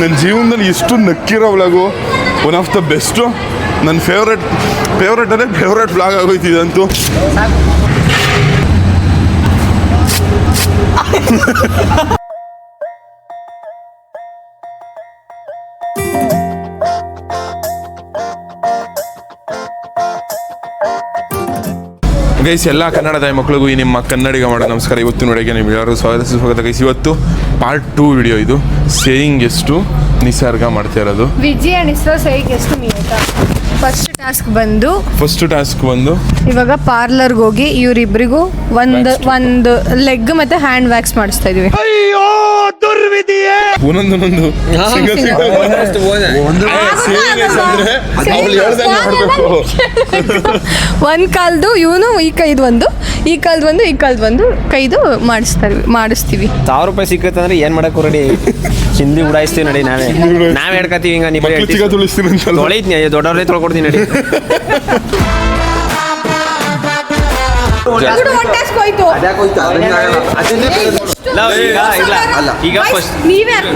ನನ್ನ ಜೀವನದಲ್ಲಿ ಇಷ್ಟು ನಕ್ಕಿರೋ vlog one of the best. ನನ್ನ ಫೇವ್ರೆಟ್ ಅಂದರೆ ಫೇವ್ರೆಟ್ ವ್ಲಾಗ್ ಆಗೋಯ್ತು ಇದಂತೂ. ಗೈಸ್, ಎಲ್ಲ ಕನ್ನಡದ ಮಕ್ಕಳಿಗೂ ಈ ನಿಮ್ಮ ಕನ್ನಡಿಗ ಮಾಡೋ ನಮಸ್ಕಾರ. ಇವತ್ತು ನೋಡಿಗೆ ನೀವು ಎಲ್ಲರೂ ಸ್ವಾಗತ ಗೈಸ್. ಇವತ್ತು ಪಾರ್ಟ್ 2 ವಿಡಿಯೋ ಇದು. ಸೇಯಿಂಗ್ ಎಷ್ಟು ನಿಸರ್ಗ ಮಾಡ್ತಾ ಇರೋದು. ವಿಜಯ್ ಅಂಡ್ ಇಸ್ರೋ ಸೇಯಿಂಗ್ ಎಷ್ಟು ನಿಯತ. ಫಸ್ಟ್ ಟಾಸ್ಕ್ ಬಂದು ಇವಾಗ ಪಾರ್ಲರ್ಗೆ ಹೋಗಿ ಇವರಿಬ್ಬರಿಗೂ ಒಂದು ಲೆಗ್ ಮತ್ತೆ ಹ್ಯಾಂಡ್ ವ್ಯಾಕ್ಸ್ ಮಾಡಿಸ್ತಾ ಇದೀವಿ. ಒಂದೊಂದು ಒಂದ್ ಕಾಲ್ದು ಇವನು ಈ ಕೈದು ಒಂದು, ಈ ಕಾಲ್ದು ಒಂದು ಕೈದು ಮಾಡಿಸ್ತೀವಿ. 1000 ರೂಪಾಯಿ ಸಿಕ್ಕತ್ತೆ ಅಂದ್ರೆ ಏನ್ ಮಾಡಕ್ ರೆಡಿ? ಹಿಂದಿ ಉಡಾಯಿಸ್ತೀವಿ ನಡಿ. ನಾವೇ ಹೇಳ್ಕತ್ತೀವಿ ಹಿಂಗ. ತೊಳಿದ್ನಿ, ದೊಡ್ಡವ್ರೇ ತೊಳ್ಕೊಡ್ತೀನಿ ನಡಿ.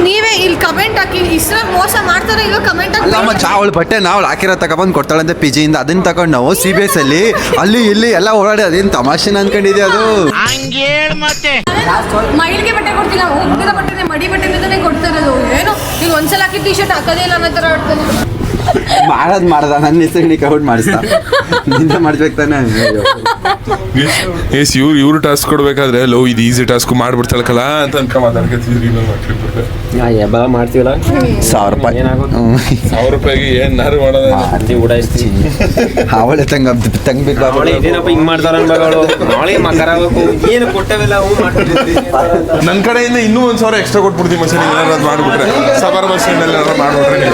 ನೀವೇ ಇಲ್ಲಿ ಕಮೆಂಟ್ ಹಾಕಿ ಇಸ್ರೋ ಮೋಸ ಮಾಡ್ತಾರೆ ಇಲ್ಲೋ ಕಮೆಂಟ್ ಹಾಕಿ. ಅವಳು ಬಟ್ಟೆ ನಾವು ಹಾಕಿರೋ ತಗೊಂಡ್ ಕೊಡ್ತಾಳಂತೆ PG-ಯಿಂದ. ಅದನ್ನ ತಗೊಂಡು ನಾವು CBS ಅಲ್ಲಿ ಇಲ್ಲಿ ಎಲ್ಲ ಓಡಾಡಿ ಅದೇನು ತಮಾಷೆನ ಅನ್ಕೊಂಡಿದ್ದೆ ಅದು. ಮೈಲ್ಗೆ ಬಟ್ಟೆ ಕೊಡ್ತಿಲ್ಲ, ಉಗ್ಗದ ಬಟ್ಟೆ ಮಡಿ ಬಟ್ಟೆ ಕೊಡ್ತಾ ಇರೋದು. ಏನು ಈಗ ಒಂದ್ಸಲ ಹಾಕಿ ಟಿ ಶರ್ಟ್ ಹಾಕೋದೇ ಇಲ್ಲ ಅನ್ನೋ ಥರ ಆಡ್ತಾನೆ. ಮಾಡ್ದ ನನ್ನ ಹೆಸರು ಕೌಂಟ್ ಮಾಡಿಸ್ತಾ ನಿಂದ ಮಾಡ್ಬೇಕು ತಾನೆ. ಇವ್ರು ಟಾಸ್ಕ್ ಕೊಡ್ಬೇಕಾದ್ರೆ ಲೋ ಇದು ಈಸಿ ಟಾಸ್ಕ್ ಮಾಡ್ಬಿಡ್ತಾಳಕಲ್ಲ ಅಂತ ಅನ್ಕ ಮಾತಾಡ್ಕೊತಿದ್ರಿ. ಮಾಡ್ತೀವಲ್ಲ 1000 ರೂಪಾಯಿ 1000 ರೂಪಾಯಿಗೆ ಏನಾರು ಮಾಡೋದ ಉಡಾಯಿಸ್ತೀವಿ. ಅವಳೆ ತಂಗ್ ಬೇಕು ಇದೇನಪ್ಪ ಹಿಂಗ್ ಮಾಡ್ತಾರ ನಾಳೆ ಮಕರ ಏನು ಕೊಟ್ಟವೆಲ್ಲ ನನ್ನ ಕಡೆಯಿಂದ ಇನ್ನೂ 1000 ಎಕ್ಸ್ಟ್ರಾ ಕೊಟ್ಬಿಡ್ತೀವಿ ಮಸೀನ್. ಏನಾರು ಮಾಡ್ಬಿಟ್ರೆ ಸಬರ್ ಮಸೀನ್ ಎಲ್ಲ ಮಾಡ್ಬಿಟ್ರೆ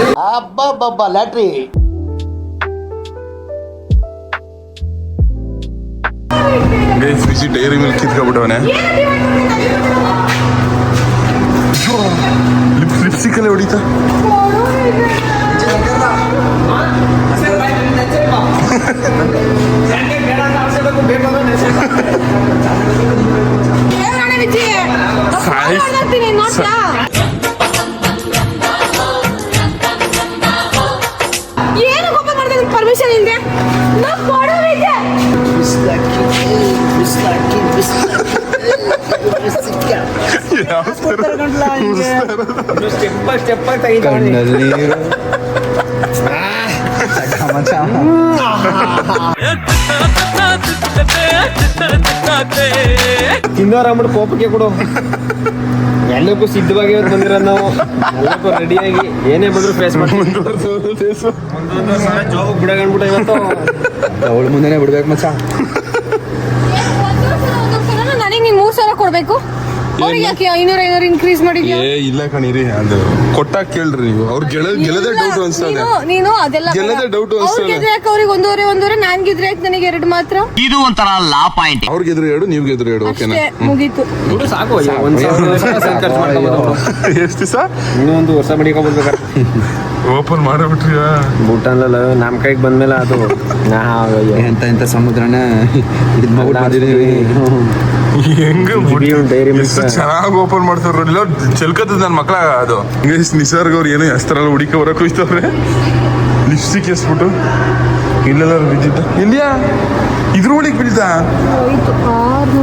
ಲ್ಯಾಟ್ರಿ. ಬಿಸಿ ಡೈರಿ ಮಿಲ್ಕ್ ಕಿತ್ಕೊಬಿಟ್ಟವನೆ. ಲಿಪ್ಸಿಕಲ್ಲೇ ಹೊಡಿತಾ. ಏನು ಕೋಪ ಮಾಡ್ತಾ ಪರ್ಮಿಷನ್ ಇಲ್ಲದೆ ತಿನ್ನೋರಾಗ್ಬಿಟ್ಟು ಕೋಪಕ್ಕೆ ಕೊಡು. ಎಲ್ಲಕ್ಕೂ ಸಿದ್ಧವಾಗಿ ಬಂದಿರೋ ನಾವು ಎಲ್ಲಕ್ಕೂ ರೆಡಿಯಾಗಿ ಏನೇ ಬಂದ್ರು ಫೇಸ್ ಮಾಡ್ತೀವಿ. ಜಾಬ್ ಬಿಡಗಂಡ್ಬಿಟ್ಟ ಇವತ್ತು ಅವಳು ಮುಂದೆನೆ ಬಿಡ್ಬೇಕು ಮಚ್ಚ. ನನಗೆ ನೀನು 3000 ಕೊಡ್ಬೇಕು. ಅವ್ರಿಗೆ ಯಾಕೆ 500 ಇನ್ಕ್ರೀಸ್ ಮಾಡಿದ್ಯಾ? ಇಲ್ಲ ಕಣಿರಿ, ಅದು ಕೊಟ್ಟಾಗ ಕೇಳ್ರಿ ನೀವು. ಅವ್ರು ಗೆಲ್ಲದೆ ಡೌಟ್ ಅನ್ಸ್ತದೆ. ನೀನು ಅದೆಲ್ಲ ಗೆಲ್ಲದೆ ಡೌಟ್ ಅನ್ಸ್ತದೆ. ಅವ್ರಿಗೆ ಯಾಕೆ ಅವ್ರಿಗೆ ಒಂದೂವರೆ ನಾನು ಗಿದ್ರೆ ಯಾಕೆ ನನಗೆ 2 ಮಾತ್ರ? ಇದು ಒಂಥರ ಲಾ ಪಾಯಿಂಟ್. ಅವ್ರಿಗೆ ಎದುರು 2 ನೀವು ಗೆದ್ರು 2. ಓಕೆನಾ? ಮುಗೀತು. ಸಾಕು. 1000 ಖರ್ಚು ಮಾಡ್ಕೋಬೋದು. ಎಷ್ಟು ದಿವಸ ಇನ್ನೂ 1 ವರ್ಷ ಮಡಿಕೋಬೋದ್ಬೇಕಾರೆ. ಓಪನ್ ಮಾಡಿಬಿಟ್ರಿ ಬೂಟಲ್ಲ ನಮ್ಮ ಕೈಗೆ ಬಂದ್ಮೇಲೆ ಅದು ಎಂತ ಸಮುದ್ರನ ಇದು ಮಾಡ್ಬಿಟ್ಟಿದ್ದೀವಿ. ಚೆನ್ನಾಗಿ ಓಪನ್ ಮಾಡ್ತಾರ. ಇಲ್ಲ ಚೆಲ್ಕತ್ತದ ನನ್ನ ಮಕ್ಳ ಅದು. ನಿಸರ್ಗ ಅವ್ರು ಏನೋ ಎಷ್ಟರಲ್ಲ ಹುಡಿಕ ಹೊರಕ್ ಹೋಯ್ತವ್ರೆ. ಲಿಪ್ಸ್ಟಿಕ್ ಎಸ್ಬಿಟ್ಟು ಇಲ್ಲೆಲ್ಲ ಬಿದ್ದಿದ್ದ. ಇಲ್ಲಿಯಾ ಇದ್ರೊಳಗೆ ಬಿದ್ದ.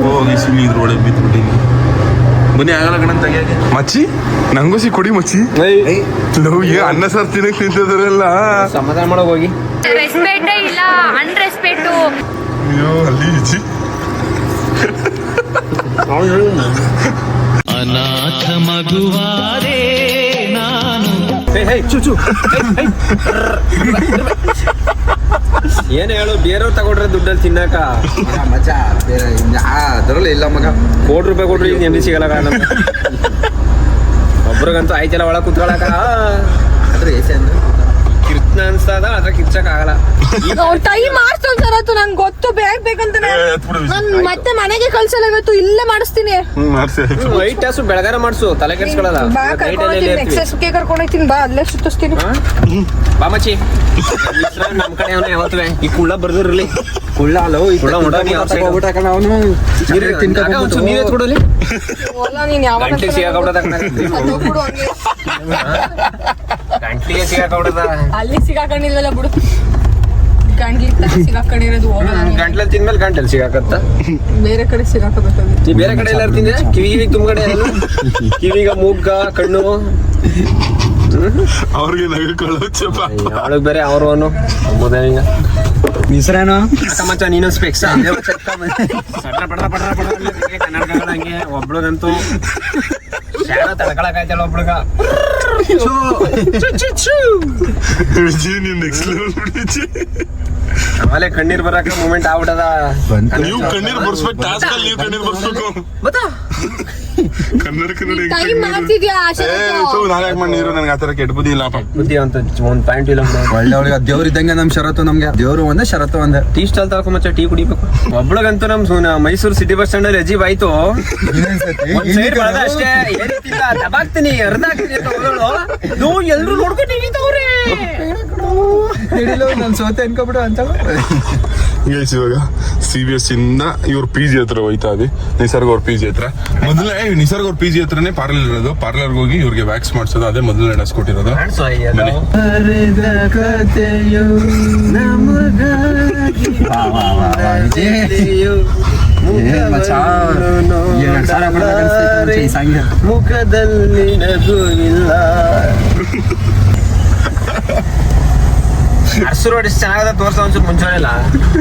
ಹೋಗಿ ಸಿಲಿ ಇದ್ರೊಳಗೆ ಬಿದ್ದುಬಿಟ್ಟಿ. ಬನ್ನಿ ಆಗಲ್ಲ ಕಣ ತೆಗಿಯಾಗೆ. ಮಚ್ಚಿ ನಂಗೋಸಿ ಕೊಡಿ ಮಚ್ಚಿ. ಲವ್ ಅನ್ನ ಸಾರ್ ತಿನ್ನಕ್ ತಿಂತದ್ರಲ್ಲ. ಸಮಾಧಾನ ಮಾಡೋಕೆ ಹೋಗಿ. ರೆಸ್ಪೆಕ್ಟೇ ಇಲ್ಲ, ಅನ್ರೆಸ್ಪೆಕ್ಟು. ಅಯ್ಯೋ ಅಲ್ಲಿ ಇಚ್ಚಿ ಅನಾಥ ಮಗುವಾದೆ ನಾನು. ಏನು ಹೇಳು, ಬೇರೆಯವ್ರು ತಗೊಂಡ್ರೆ ದುಡ್ಡಲ್ಲಿ ತಿನ್ನಕ ಮಚ್ಚ ಅದರಲ್ಲ ಇಲ್ಲ ಮಗ. ₹1 ಕೊಟ್ರಿ ನೆಮ್ಮದಿ ಸಿಗಲ್ಲ. ಒಬ್ರಿಗಂತೂ ಆಯ್ತಲ್ಲ ಒಳಗೆ ಕುತ್ಕೊಳಕ. ಅದ್ರ ಏಸೆ ಅಂದ್ರೆ ಕಿರ್ಚನ ಅನ್ಸ್ತದ ಅದ್ರ ಕಿರ್ಚಕ್ ಆಗಲ್ಲ. ಟೈಮ್ ಮಾಡ್ಸೋಂತಾರ ನಂಗೆ ಗೊತ್ತು ಬೇಕಂತಾನೆ ನಾನು ಮತ್ತೆ ಮನೆಗೆ ಕಳ್ಸಲ್ಲ ಇವತ್ತು ಇಲ್ಲೇ ಮಾಡಿಸ್ತೀನಿ. ಮಾಡ್ಸಿ ವೈಟ್ ಟಾಸು ಬೆಳಗಾರ ಮಾಡ್ಸು, ತಲೆ ಕೆಡ್ಸ್ಕೊಳಲ್ಲ. ಬಾ ಎಕ್ಸಸ್ಗೆ ಕರ್ಕೊಂಡು ಹೋಗ್ತೀನಿ, ಬಾ ಅಲ್ಲೇ ಸುತ್ತಿಸ್ತೀನಿ. ಬಾ ಮಚ್ಚಿ, ನಮ್ ಕಡೆ ಅವನೇ ಯಾವತ್ತೇ ಈ ಕುಳ್ಳ ಬರ್ದಿರ್ಲಿ. ಕುಳ್ಳ ಅಲ್ಲ ಕುಳ್ಳ ನೀವೇ ಕೊಡಲಿ. ನೀನ್ ಯಾವ ಗಂಟ್ಲಿಗೆ ಸಿಗಾಕೊಡದ ಗಂಟ್ಲಿಗೆ ಸಿಗಾಕೊಡದ. ಅಲ್ಲಿ ಸಿಗಾಕೊಂಡಿಲ್ವಲ್ಲ ಬಿಡು, ಗಂಟ್ಲಿಗೆ ಸಿಗಾಕೊಂಡಿರೋದು ಹೋಗಲ್ಲ. ಗಂಟ್ಲಲ್ಲಿ ತಿಂದ್ಮೇಲೆ ಗಂಟಲ್ಲಿ ಸಿಗಾಕತ್ತ. ಬೇರೆ ಕಡೆ ಸಿಗಾಕಬೇಕಾಗುತ್ತೆ. ನೀ ಬೇರೆ ಕಡೆ ಎಲ್ಲ ತಿಂದ್ರೆ ಕಿವಿಗೆ ತುಂಬ ಕಡೆ ಕಿವಿಗ ಮೂಗ್ಗ ಕಣ್ಣು ಅವ್ರಿಗೆ ನಗಕೊಳ್ಳೋಚಪ್ಪ. ಅವಳಿಗೆ ಬೇರೆ ಅವರು ಅವನು ಮುದೇನಿಗ ಹೆಸರೇನು ಮಚ್ಚ ನೀನು ಸ್ಪೆಕ್ಸ್ ಕನ್ನಡ ಹಂಗೆ ಒಬ್ಳಗಂತೂ ಶಾಣ ತಡ್ಕೊಳಕಾಯ್ತಲ್ಲ ಒಬ್ಳಗ. ವಿಜಯ್ ನೀನ್ ನೆಕ್ಸ್ಟ್ ಲೆವೆಲ್ ಬಿಡಿಜಿ. ಆಮೇಲೆ ಕಣ್ಣೀರ್ ಬರಾಕ ಮೂಮೆಂಟ್ ಆಗ್ಬಿಟ್ಟದ. ನೀವು ಕಣ್ಣೀರ್ ಬರ್ಸ್ಬೇಕು, ಟಾಸ್ಕ್ ಅಲ್ಲಿ ನೀವು ಕಣ್ಣೀರ್ ಬರ್ಸ್ಬೇಕು. ಕನ್ನಡ ಟೈಮ್ ಮಾಡ್ತಿದ್ಯಾ ನಾನು ಯಾಕೆ ಮಾಡಿ ನೀರು ನನಗೆ ಆತರ ಕೆಟ್ಟ ಬುದ್ಧಿ ಇಲ್ಲಪ್ಪ. ಬುದ್ಧಿ ಅಂತ ಒಂದ್ ಪಾಯಿಂಟ್ ಇಲ್ಲ. ಒಳ್ಳೆ ದೇವ್ರ ಇದ್ದಂಗೆ ನಮ್ ಷರತ್ತು, ನಮ್ಗೆ ದೇವ್ರು ಒಂದೇ ಷರತ್ತು ಒಂದೇ. ಟೀ ಸ್ಟಾಲ್ ತಳ್ಕೊ ಮಚ್ಚ, ಟೀ ಕುಡಿಬೇಕು. ಒಬ್ಳಗಂತೂ ನಮ್ ಮೈಸೂರು ಸಿಟಿ ಬಸ್ ಸ್ಟ್ಯಾಂಡ್ ಅಲ್ಲಿ ಅಜೀಬ್ ಆಯ್ತು. ಅಷ್ಟೇ ಏನಿಲ್ಲ ದಬಾಕ್ತೀನಿ ಅರ್ಧ ಆಗ್ತೀನಿ ಅಂತ ಹೋಗೋಳು ಎಲ್ರು ನೋಡ್ಕೊಂಡು ಹಿಡಿತವ್ರೆ. ನನ್ ಸೋತೆ ಅನ್ಕೊಬಿಡು ಅಂತ. ಗೈಸ್ ಇವಾಗ CBS ಇಂದ ಇವ್ರ PG ಹತ್ರ ಹೋಯ್ತಾ ಇದೆ. ನಿಸರ್ಗ ಅವ್ರ PG ಹತ್ರ ಮೊದಲೇ ನಿಸರ್ಗ ಅವ್ರ PG ಹತ್ರನೇ ಪಾರ್ಲರ್ ಇರೋದು. ಪಾರ್ಲರ್ಗೆ ಹೋಗಿ ಇವ್ರಿಗೆ ವ್ಯಾಕ್ಸ್ ಮಾಡಿಸೋದು, ಅದೇ ಮೊದಲನೇ ಡ್ರೆಸ್ ಕೊಟ್ಟಿರೋದು. ಮುಖದಲ್ಲಿ ನಗು ಇಲ್ಲ. ಹಸಿರು ನೋಡಿ ಚೆನ್ನಾಗದ ತೋರ್ಸ ಒಂಚೂರು ಮುಂಚೆ ಇಲ್ಲ.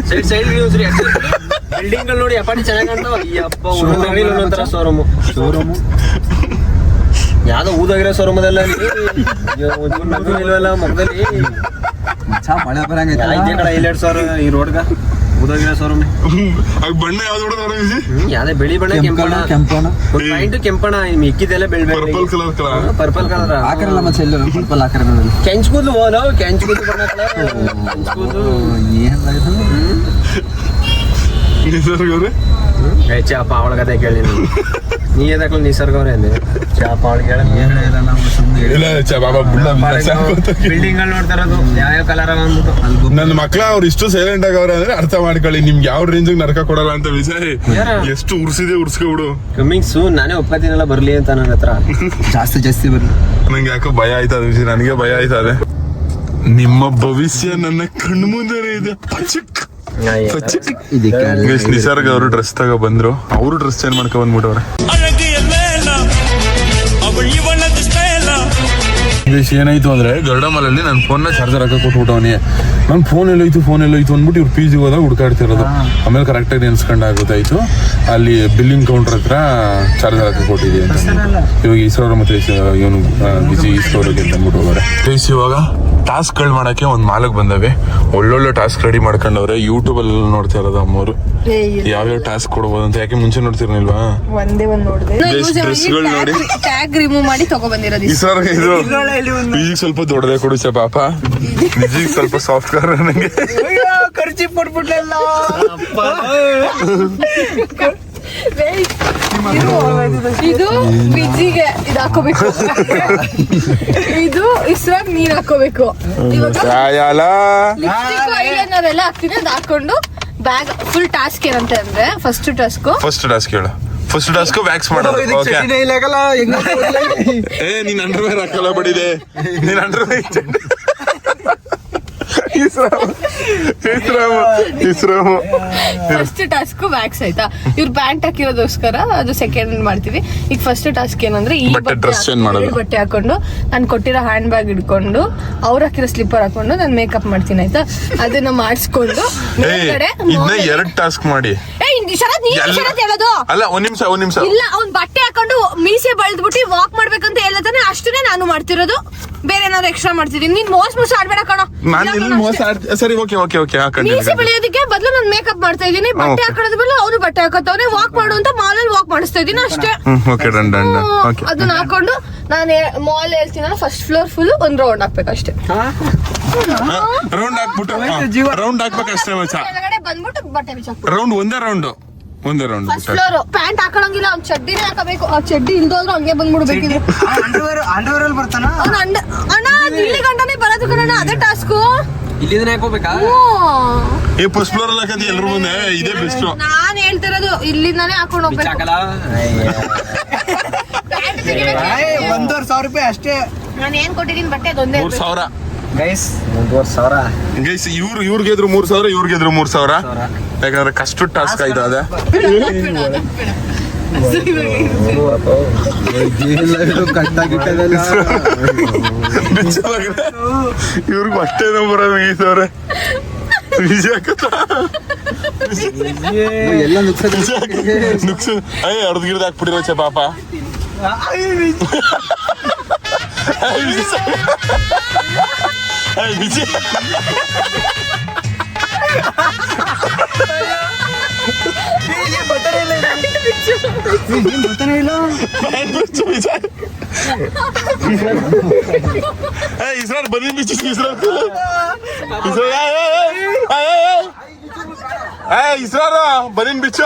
ಸೈಡ್ ಸೈಡ್ ಬಿಲ್ಡಿಂಗ್ ಗಳು ನೋಡಿ ಅಪಾಟಿ ಚೆನ್ನಾಗಿ ಕಾಣ್ತಾವ. ಅಪ್ಪ ಒಂದೊಂದರ ಶೋರೂಮು ಯಾವ್ದೋ ಊದಾಗಿರೋ ಶೋರೂಮದಲ್ಲ ನಗು ಇಲ್ವಲ್ಲ ಮುಖದಲ್ಲಿ. ಮಳೆ ಬರಂಗೈತೆ ಇದೇ ಕಡೆ 2,000 ಈ ರೋಡ್ಗ ಊದಾಗಿರೋ ಶೋರೂಮ್. ಬಣ್ಣ ಯಾವ್ದು ಹೊಡೆದವ್ರ ವಿಜಿ? ಯಾವ್ದೇ ಬಿಳಿ ಬಣ್ಣ ಕೆಂಪಣ ಒಂದು ಪಾಯಿಂಟ್ ಕೆಂಪಣ. ಮಿಕ್ಕಿದೆಲ್ಲ purple colour colour purple colour ಹಾಕರಲ್ಲ ಮತ್ತೆ ಎಲ್ಲ ಪರ್ಪಲ್ ಹಾಕರ ಕೆಂಚ್ಕೂದ್ಲು ನಾವು ಕೆಂಚ್ಕೂದ್ಲು ಬಣ್ಣ ಕೆಂಚ್ಕೂದ್ಲು ನಿಸರ್ಗ ಅವ್ರೆ ಚಾಪ ಅವಳ ಕತೆ ಕೇಳಿ ನೀ ಎದಕ್ಲ ನಿಸರ್ಗ ಅವ್ರೆ ಅಂದೆ. ಚಾಪ ಅವಳಿಗೆ ಇಲ್ಲ ಬಾಬಾ ಬಿಲ್ಡಿಂಗ್ ಗಳು ನೋಡ್ತಾ ಇರೋದು ಯಾವ ಕಲರ್ ಅಂದ್ಬಿಟ್ಟು. ನನ್ನ ಮಕ್ಳ ಅವ್ರು ಇಷ್ಟು ಸೈಲೆಂಟ್ ಆಗವ್ರೆ ಅಂದ್ರೆ ಅರ್ಥ ಮಾಡ್ಕೊಳ್ಳಿ, ನಿಮ್ಗೆ ಯಾವ ರೇಂಜ್ ನರಕ ಕೊಡಲ್ಲ ಅಂತ. ವಿಜಯ್ ಎಷ್ಟು ಉರ್ಸಿದೆ ಉರ್ಸ್ಕೊಬಿಡು. ಕಮ್ಮಿಂಗ್ ಸೂನ್ ನಾನೇ ಒಪ್ಕೋತೀನಲ್ಲ ಬರ್ಲಿ ಅಂತ ನನ್ನ ಹತ್ರ. ಜಾಸ್ತಿ ಬರ್ಲಿ. ನಂಗೆ ಯಾಕೋ ಭಯ ಆಯ್ತದ ವಿಜಯ್, ನನಗೆ ಭಯ ಆಯ್ತದೆ. ನಿಮ್ಮ ಭವಿಷ್ಯ ನನ್ನ ಕಣ್ಣು ಮುಂದೆ ಇದೆ. ನಿಸರ್ಗ ಅವರು ಡ್ರೆಸ್ ತಗೋ ಬಂದ್ರು, ಅವರು ಡ್ರೆಸ್ ಚೇಂಜ್ ಮಾಡ್ಕೊ ಬಂದ್ಬಿಟ್ಟವ್ರೆ. ಏನಾಯ್ತು ಅಂದ್ರೆ ಗರುಡಮಲಲ್ಲಿ ನನ್ನ ಫೋನ್ನ ಚಾರ್ಜರ್ ಹಾಕಿ ಕೊಟ್ಬಿಟ್ಟವನಿ. ನನ್ನ ಫೋನ್ ಎಲ್ಲೋಯ್ತು ಅಂದ್ಬಿಟ್ಟು ಇವ್ರು PG ಹೋದಾಗ ಹುಡ್ಕಾಡ್ತಿರೋದು. ಆಮೇಲೆ ಕರೆಕ್ಟಾಗಿ ನೆನ್ಸ್ಕೊಂಡಾಗೋದಾಯ್ತು. ಅಲ್ಲಿ ಬಿಲ್ಲಿಂಗ್ ಕೌಂಟರ್ ಹತ್ರ ಚಾರ್ಜರ್ ಹಾಕಿ ಕೊಟ್ಟಿದ್ದೀವಿ ಅಂತ. ಇವಾಗ ಈಶ್ವರ ಮತ್ತೆ ಇವನು ಬಿಜಿ ಈಶ್ವರಿಗೆ ಅಂತ ಅಂದ್ಬಿಟ್ಟು ಹೋಗೋರೆ. ಇವಾಗ ಟಾಸ್ಕ್ಗಳು ಮಾಡಕ್ಕೆ ಒಂದು ಮಾಲಕ್ ಬಂದವೆ. ಒಳ್ಳೊಳ್ಳೆ ಟಾಸ್ಕ್ ರೆಡಿ ಮಾಡ್ಕೊಂಡವ್ರೆ. ಯೂಟ್ಯೂಬ್ ಅಲ್ಲಿ ನೋಡ್ತಾ ಇರೋದು ಅಮ್ಮವ್ರು ಯಾವ್ಯಾವ ಟಾಸ್ಕ್ ಕೊಡ್ಬೋದು ಅಂತ. ಯಾಕೆ ಮುಂಚೆ ನೋಡ್ತಿರ್ಲಿಲ್ವಾ? ಒಂದೇ ಒಂದ್ ನೋಡಿದೆ. ಡ್ರೆಸ್ಗಳು ನೋಡಿ ಟ್ಯಾಗ್ ರಿಮೂವ್ ಮಾಡಿ ತಗೊಬಂದಿರೋದು. ಇದು ಈಗ ಸ್ವಲ್ಪ ದೊಡ್ಡದೇ ಕೊಡುಚ ಪಾಪ, ನಿಜ ಸ್ವಲ್ಪ ಸಾಫ್ಟ್ ಕಾರ್ ನನಗೆ ಖರ್ಚಿ ಕೊಟ್ಬಿಟ್ಲೆಲ್ಲ. ಇದು ಬಿಜಿಗೆ ಇದು ಹಾಕೋಬೇಕು, ಇದು ಇಸ್ರಾಗ್ ನೀರ್ ಹಾಕೋಬೇಕು. ಐಲೈನರ್ ಎಲ್ಲ ಹಾಕ್ತೀನಿ, ಅದು ಹಾಕೊಂಡು ಬ್ಯಾಗ್ ಫುಲ್ ಟಾಸ್ಕ್ ಏನಂತ ಅಂದ್ರೆ ಫಸ್ಟ್ ಟಾಸ್ಕ್ ಹೇಳು. ಫಸ್ಟ್ ಟಾಸ್ಕ್ ವ್ಯಾಕ್ಸ್ ಮಾಡೋದು. ನೀನ್ ಅಂಡರ್ವೇರ್ ಹಾಕಲ್ಲ ಬಡಿದೆ, ನೀನ್ ಅಂಡರ್ವೇರ್ ಫಸ್ಟ್ ಟಾಸ್ಕ್ ವ್ಯಾಕ್ಸ್ ಆಯ್ತಾ. ಇವ್ರು ಪ್ಯಾಂಟ್ ಹಾಕಿರೋದೋಸ್ಕರ ಅದು ಸೆಕೆಂಡ್ ಮಾಡ್ತೀವಿ. ಈಗ ಫಸ್ಟ್ ಟಾಸ್ಕ್ ಏನಂದ್ರೆ ಈ ಬಟ್ಟೆ ಹಾಕೊಂಡು ನಾನು ಕೊಟ್ಟಿರೋ ಹ್ಯಾಂಡ್ ಬ್ಯಾಗ್ ಹಿಡ್ಕೊಂಡು ಅವ್ರು ಹಾಕಿರೋ ಸ್ಲಿಪ್ಪರ್ ಹಾಕೊಂಡು ನಾನು ಮೇಕಪ್ ಮಾಡ್ತೀನಿ ಆಯ್ತಾ. ಅದನ್ನ ಮಾಡಿಸ್ಕೊಂಡು ಎರಡು ಟಾಸ್ಕ್ ಮಾಡಿ ಹೇಳೋದು ಅಲ್ಲ. ಒಂದ್ ನಿಮಿಷ ಇಲ್ಲ, ಅವ್ನ್ ಬಟ್ಟೆ ಹಾಕೊಂಡು ಮೀಸೆ ಬಳ್ದ್ಬಿಟ್ಟು ವಾಕ್ ಮಾಡ್ಬೇಕಂತ ಹೇಳತಾನೆ, ಅಷ್ಟನ್ನೇ ನಾನು ಮಾಡ್ತಿರೋದು. ಬೇರೆ ಏನಾದ್ರು ಎಕ್ಸ್ಟ್ರಾ ಮಾಡ್ತಿದೀನಿ. ನೀನ್ ಮೋಸ ಆಡ್ಬೇಡ ಕಣೋ. ನಾನು ಇಲ್ಲಿ ಮೋಸ ಸರಿ ಓಕೆ ಓಕೆ ಓಕೆ ಮೀಸೆ ಬೆಳೆಯೋದಕ್ಕೆ ಬದಲು ನಾನು ಮೇಕಪ್ ಮಾಡ್ತಾ ಇದೀನಿ. ಬಟ್ಟೆ ಹಾಕೋದ್ ಬದಲು ಅವ್ರು ಬಟ್ಟೆ ಹಾಕೋತವ್ರೆ. ವಾಕ್ ಮಾಡು ಅಂತ ಮಾಲಲ್ಲಿ ವಾಕ್ ಮಾಡಿಸ್ತಾ ಇದೀನಿ ಅಷ್ಟೇ. Okay done done done okay. ಅದನ್ನ ಹಾಕೊಂಡು ನಾನು ಮಾಲ್ ಹೇಳ್ತೀನಲ್ಲ ಫಸ್ಟ್ ಫ್ಲೋರ್ ಫುಲ್ ಒಂದ್ ರೌಂಡ್ ಹಾಕ್ಬೇಕಷ್ಟೇ. ರೌಂಡ್ ಹಾಕ್ಬಿಟ್ಟು ರೌಂಡ್ ಹಾಕ್ಬೇಕಷ್ಟೇ ಮಚ್ಚ. ಕೆಳಗಡೆ ಬಂದ್ಬಿಟ್ಟು ಬಟ್ಟೆ ಬಿಚ್ಚಾಕ್ಬಿಡು. ರೌಂಡ್ ಒಂದೇ ರೌಂಡ್ ಫಸ್ಟ್ ಫ್ಲೋರ್. ಪ್ಯಾಂಟ್ ಹಾಕೊಳಂಗಿಲ್ಲ, ಅವ್ನ್ ಚಡ್ಡಿನೇ ಹಾಕಬೇಕು. ಆ ಚಡ್ಡಿ ಇಲ್ದೋದ್ರು ಹಂಗೆ ಬಂದ್ಬಿಡ್ಬೇಕಿದ್ರೆ. ಅಂಡರ್ವೇರ್ ಅಲ್ಲಿ ಬರ್ತಾನ ಅಣ್ಣ ಇಲ್ಲಿ ಗಂಟನೆ ಬರೋದು ಕಣ, ಅದೇ ಟಾಸ್ಕು. ಇಲ್ಲಿಂದ ಹಾಕೋಬೇಕಾ? ಏ ಫಸ್ಟ್ ಫ್ಲೋರ್ ಅಲ್ಲಿ ಹಾಕಿ ಎಲ್ರು ಮುಂದೆ ಇದೇ ಬೆಸ್ಟ್. ನಾನ್ ಹೇಳ್ತಿರೋದು ಇಲ್ಲಿಂದಾನೇ ಹಾಕೊಂಡು ಹೋಗ್ಬೇಕು. 1,500 ರೂಪಾಯಿ ಅಷ್ಟೇ. ನಾನು ಏನ್ ಕೊಟ್ಟಿದ್ದೀನಿ ಬಟ್ಟೆ ಅದೊಂದೇ. 3,000 ಗೈಸ್ 1,500. ಗೈಸ್ ಇವ್ರಿಗೆದ್ರು 3,000, ಇವ್ರಿಗೆದ್ರು 3,000. ಯಾಕಂದ್ರೆ ಕಷ್ಟ ಟಾಸ್ಕ್ ಆಯ್ತು ಅದೇ. ಇವ್ರಿಗೆ ಅಷ್ಟೇನೋ ಬರೋದು ಗೀಸವ್ರೆ. ಎಲ್ಲ ನುಕ್ಸು ಅರ್ಧ ಗಿಡದ ಹಾಕ್ಬಿಟ್ಟಿರೋ ಚೆ ಪಾಪ. ವಿಜಯ್ ಇಸ್ರಾರ್ ಬನ್ನಿ ಬಿಚ್ಚಿ ಇಸ್ರಾರ ಬನ್ನಿನ್ ಬಿಚ್ಚು.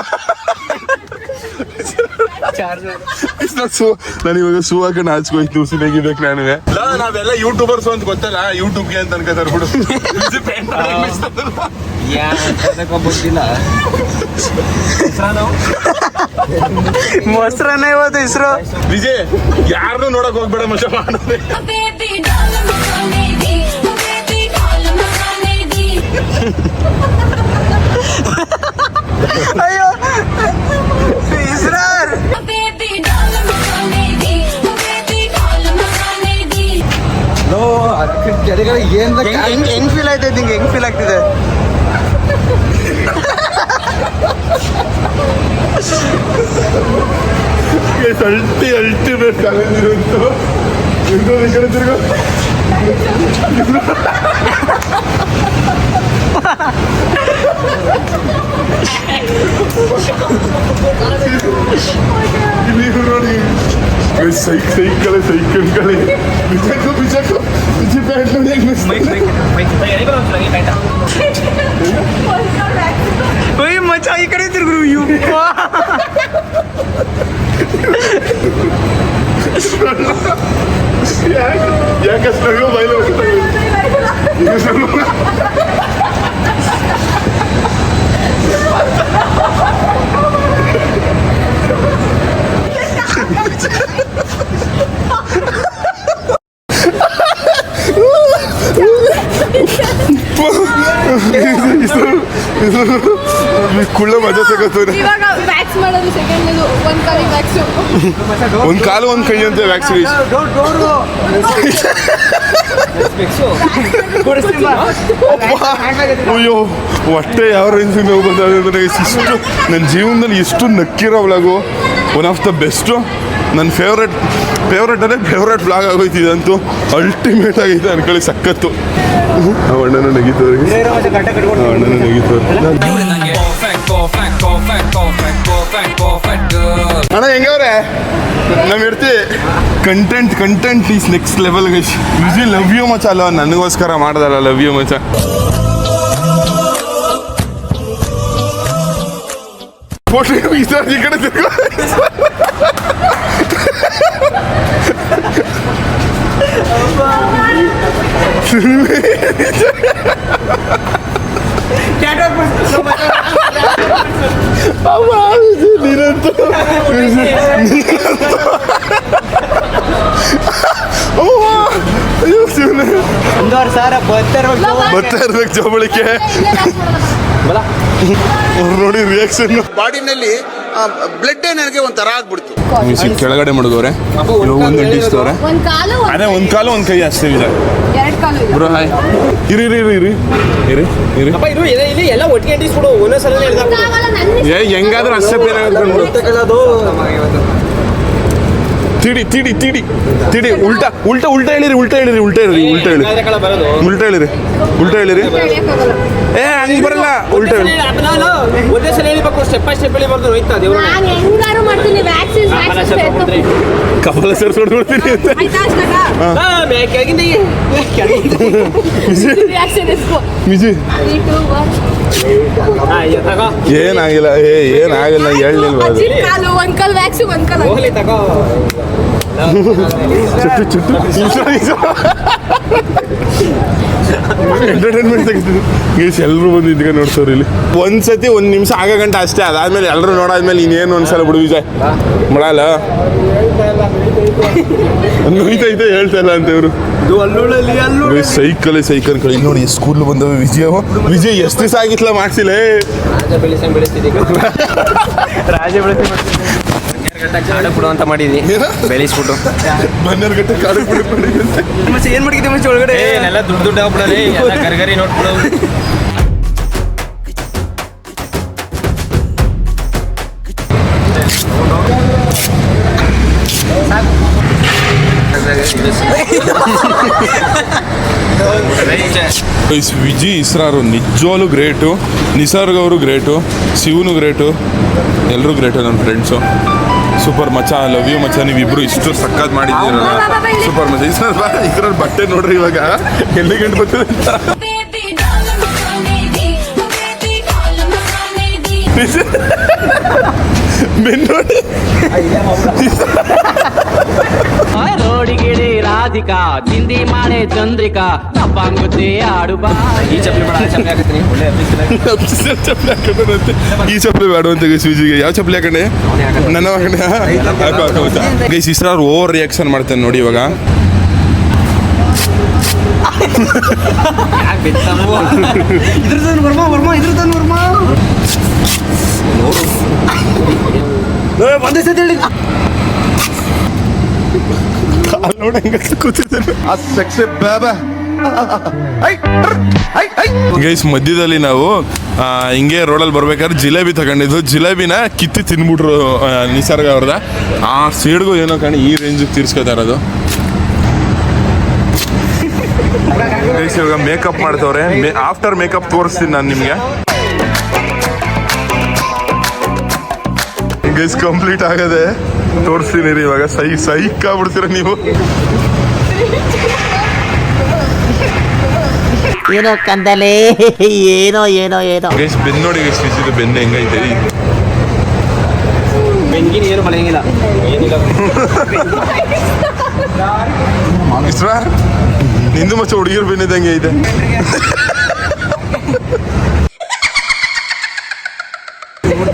ನಾನು ಇವಾಗ ಶೂ ಹಾಕೊಂಡು ನಾಚ್ಕೋಯ್ತು ಸಿನೆಗಿಬೇಕು. ನಾನುವೆ ನಾವೆಲ್ಲ ಯೂಟ್ಯೂಬರ್ಸ್ ಅಂತ ಗೊತ್ತಲ್ಲ, ಯೂಟ್ಯೂಬ್ಗೆ ಅಂತ ಅನ್ಕೋತಾರೆ ಬಿಡು. ಮೊಸರನ್ನ ಇವತ್ತು ಹೆಸರು. ವಿಜಯ್ ಯಾರನ್ನೂ ನೋಡಕ್ ಹೋಗ್ಬೇಡ ಮಜಾ ಮಾಡೋದೇ. ಅಯ್ಯೋ ಇಸ್ರಾರ್ ಹೆಂಗ್ ಫೀಲ್ ಆಯ್ತೈತೆ ನಿಂಗೆ? ಹೆಂಗ್ ಫೀಲ್ ಆಗ್ತಿದೆ? ಅಲ್ಟಿಮೇಟ್ ಚಾಲೆಂಜ್ ಇರುವಂತು. ನೋಡಿ ಸೈಕಲ್ ಬಿಜಾಕು ಬಿಜಿ ಪ್ಯಾಂಟ್ ನೋಡಿ ಮಚ್ಚ ಈ ಕಡೆ ತಿರುಗ್ರು. ಯಾಕಷ್ಟು ಬಯಲು ಕುಳ್ಳ ಮಜಾ ಸಿಗತ್ತೆ. ಇವಾಗ ವ್ಯಾಕ್ಸ್ ಮಾಡೋದು ಸೆಕೆಂಡ್. ಒಂದ್ ಕಾಲಿಗೆ ವ್ಯಾಕ್ಸ್, ಒಂದ್ ಕಾಲು ಒಂದ್ ಕೈ ಅಂತ ವ್ಯಾಕ್ಸಿನೇಷನ್. ಅಯ್ಯೋ ಹೊಟ್ಟೆ ಯಾವ ರೇಂಜ್ ನೋವು ಬಂದ್ರೆ ಇಷ್ಟು ನನ್ನ ಜೀವನದಲ್ಲಿ ಎಷ್ಟು ನಕ್ಕಿರೋ vlog. One of the best. ನನ್ನ ಫೇವ್ರೇಟ್ ಬ್ಲಾಗ್ ಆಗೋಯ್ತು ಇದಂತೂ. ಅಲ್ಟಿಮೇಟ್ ಆಗೈತೆ ಅನ್ಕೊಳ್ಳಿ, ಸಖತ್ತು. ಅಣ್ಣನ ನಗಿತವ್ರಿ, ಅಣ್ಣನ ನಗಿತವ್ರಿ. ಅಣ್ಣ ಹೆಂಗವ್ರೆ ನಾವ್ ಇರ್ತೀವಿ. Content is next level guys. Usually love you ಮಚ ಅಲ್ವಾ, ನನಗೋಸ್ಕರ ಮಾಡ್ದಲ್ಲ ಲವ್ ಯು ಮಚ. ಈ ಕಡೆ ತಿರ್ಗೋ. ನೀನಂತೂ ಬರ್ತಾ ಇರ್ಬೇಕು ಜೋಬಳಿಕೆ. ಅವ್ರು ನೋಡಿ ರಿಯಾಕ್ಷನ್. ಬಾಡಿನಲ್ಲಿ ಬ್ಲಡ್ ನನಗೆ ಒಂಥರ ಆಗ್ಬಿಡ್ತು. ಕೆಳಗಡೆ ಮಡಗವ್ರೆ, ಒಂದು ಅಂಟಿಸ್ತವ್ರೆ. ಒಂದ್ ಕಾಲು ಅದೇ ಒಂದ್ ಕಾಲು ಒಂದ್ ಕೈ ಅಷ್ಟೇ ಇದೆ. ಎರಡ್ ಕಾಲು ಇದೆ. Bro hi. ಇರಿ ಇಲ್ಲಿ ಎಲ್ಲ ಒಟ್ಟಿಗೆ ಅಂಟಿಸ್ಬಿಡು ಒಂದೊಂದ್ಸಲ. ಆಗಲ್ಲ, ನನ್ ಹೆಂಗಾದ್ರೂ ಅಷ್ಟೇ ಬೇರೆ ತಿಡಿ ತಿಡಿ ತಿಡಿ ತಿಡಿ ಉಲ್ಟಾ ಉಲ್ಟಾ ಉಲ್ಟಾ ಹೇಳಿರಿ ಉಲ್ಟಾ ಹೇಳಿರಿ ಉಲ್ಟಾ ಹೇಳಿರಿ ಉಲ್ಟಾ ಹೇಳಿರಿ ಉಲ್ಟಾ ಹೇಳಿರಿ ಉಲ್ಟಾ ಹೇಳಿರಿ ಏ ಹಂಗೆ ಬರಲ್ಲ ಉಲ್ಟಾ ಹೇಳಿ ಒಂದೇ ಸಲ ಹೇಳಿಬೇಕು ಸ್ಟೆಪ್ ಬೈ ಸ್ಟೆಪ್ ಹೇಳಿಬಾರ್ದು ಹೋಯ್ತಾ ದೇವ್ರು ನಾನು ಹೆಂಗಾರು ಮಾಡ್ತೀನಿ ವ್ಯಾಕ್ಸಿನ್ ಕಪಾಲ ಸೇರ್ಸ್ಕೊಂಡು ಕೊಡ್ತೀನಿ ಅಂತ ಕೆಳಗಿಂದ ವಿಜಯ್ ಏನಾಗಿಲ್ಲ ಏನಾಗಿಲ್ಲ ಹೇಳಿಲ್ವ ಅದು ಕಾಲು ಒಂದ್ ಕಾಲ್ ವ್ಯಾಕ್ಸಿನ್ ಒಂದ್ ಕಾಲ್ ಹೋಗ್ಲಿ ತಗೋ ಎಂಟರ್ಟೈನ್ಮೆಂಟ್ ತೆಗಿತಿದ್ರು ಗೈಸ್ ಎಲ್ಲರೂ ಬಂದು ಇದ್ಗ ನೋಡ್ಸೋರು ಇಲ್ಲಿ ಒಂದ್ಸತಿ 1 ನಿಮಿಷ ಆಗ ಗಂಟೆ ಅಷ್ಟೇ ಅದಾದ್ಮೇಲೆ ಎಲ್ಲರೂ ನೋಡಾದ್ಮೇಲೆ ಇನ್ನೇನು ಒಂದ್ಸಲ ಬಿಡು ವಿಜಯ್ ಮಾಡಲ್ಲ ನೋಯ್ತೈತೆ ಹೇಳ್ತಾ ಇಲ್ಲ ಅಂತ ಇವರು ಸೈಕಲ್ ಕಳಿ ನೋಡಿ ಸ್ಕೂಲ್ ಬಂದವೆ ವಿಜಯ್ ಎಷ್ಟು ದಿವಸ ಆಗಿತ್ಲ ಮಾಡ್ಸಿಲ್ಲ ರಾಜ ಬೆಳೆಸಿ ಕಾಡು ಬಿಡು ಅಂತ ಮಾಡಿದ್ವಿ ಬೆಳೆಸ್ಬಿಟ್ಟು ಬನ್ನರ್ಗಟ್ಟೆ ಕಾಡು ಮತ್ತೆ ಏನ್ ಮಾಡಿದ್ದೆ ಮತ್ತೆ ಒಳಗಡೆ ಎಲ್ಲ ದುಡ್ಡು ಆಗ್ಬಿಡೋದೇ ಎಲ್ಲ ಗರ್ಗರಿ ನೋಡ್ಬಿಡು ವಿಜಯ್ ಇಸ್ರಾರು ನಿಜವಾಗ್ಲೂ ಗ್ರೇಟು ನಿಸರ್ಗ್ ಅವರು ಗ್ರೇಟು ಶಿವನು ಗ್ರೇಟು ಎಲ್ಲರೂ ಗ್ರೇಟು ನನ್ನ ಫ್ರೆಂಡ್ಸು ಸೂಪರ್ ಮಚ್ಚ ಲವ್ ಯು ಮಚ್ಚ ನೀವಿಬ್ರು ಇಷ್ಟು ಸಕ್ಕತ್ ಮಾಡಿದ್ದೀರಲ್ಲ ಸೂಪರ್ ಮಚ್ಚ ಇದ್ರಲ್ಲಿ ಬಟ್ಟೆ ನೋಡ್ರಿ ಇವಾಗ ಎಲ್ಲಿ ಗಂಟು ಬರ್ತದೆ ಬೆನ್ನೋಡಿ ರೋಡಿಗಿಡಿ ರಾಧಿಕಾ ಚಿಂದಿ ಮಾಡೆ ಚಂದ್ರಿಕಾ ತಪ್ಪಂಗುತ್ತಿ ಆಡು ಬಾ ಈ ಚಪ್ಪಲಿ ಮಾಡ ಚಪ್ಪಲಿ ಹಾಕತ್ತೀನಿ ಒಳ್ಳೆ ಚಪ್ಪಲಿ ಹಾಕೊಂಡಂತೆ ಈ ಚಪ್ಪಲಿ ಬೇಡವಂತೆ ಗೈಸ್ ವಿಜಿಗೆ ಯಾವ ಚಪ್ಪಲಿ ಹಾಕೊಂಡೆ ನನ್ನ ಹಾಕೊಂಡೆ ಗೈಸ್ ಇಸ್ರಾರ್ ಓವರ್ ರಿಯಾಕ್ಷನ್ ಮಾಡ್ತಾನೆ ನೋಡಿ ಇವಾಗ ಇದ್ರದನ್ ವರ್ಮ ಇದ್ರದನ್ ವರ್ಮ ಒಂದೇ ಸತಿ ಹೇಳಿ ನೋಡಿ ಹೆಂಗ ಕೂತಿದ್ದಾನೆ ಗೈಸ್ ಮಧ್ಯದಲ್ಲಿ ನಾವು ಹಿಂಗೆ ರೋಡಲ್ಲಿ ಬರ್ಬೇಕಾದ್ರೆ ಜಿಲೇಬಿ ತಗೊಂಡಿದ್ದು ಜಿಲೇಬಿನ ಕಿತ್ತಿ ತಿನ್ಬಿಟ್ರು ನಿಸರ್ಗ ಅವ್ರದ ಆ ಸೈಡ್ಗೂ ಏನೋ ಕಾಣಿ ಈ ರೇಂಜಿಗೆ ತೀರ್ಸ್ಕೊತಾ ಇರೋದು ಗೈಸ್ ಇವಾಗ ಮೇಕಪ್ ಮಾಡ್ತವ್ರೆ ಆಫ್ಟರ್ ಮೇಕಪ್ ತೋರಿಸ್ತೀನಿ ನಾನು ನಿಮಗೆ ಗೈಸ್ ಕಂಪ್ಲೀಟ್ ಆಗದೆ ತೋರಿಸ್ತೀನಿ ರೀ ಇವಾಗ ಸೈಕ್ ಆಗ್ಬಿಡ್ತೀರ ನೀವು ಏನೋ ಕಂದಲೆ ಏನೋ ಏನೋ ಏನೋ ಗೈಸ್ ಬೆನ್ನು ನೋಡಿ ಗೈಸ್ ವಿಜಿದು ಬೆನ್ನು ಹೆಂಗೈತೆ ಬೆಂಗಿನ ಏನು ಮಳೆಯಂಗಿಲ್ಲ ಏನಿಲ್ಲ ಇಸ್ರಾರ್ ನಿಂದು ಮಚ್ಚ ಹುಡುಗಿರು ಬೆನ್ನಿದಂಗೆ ಐತೆ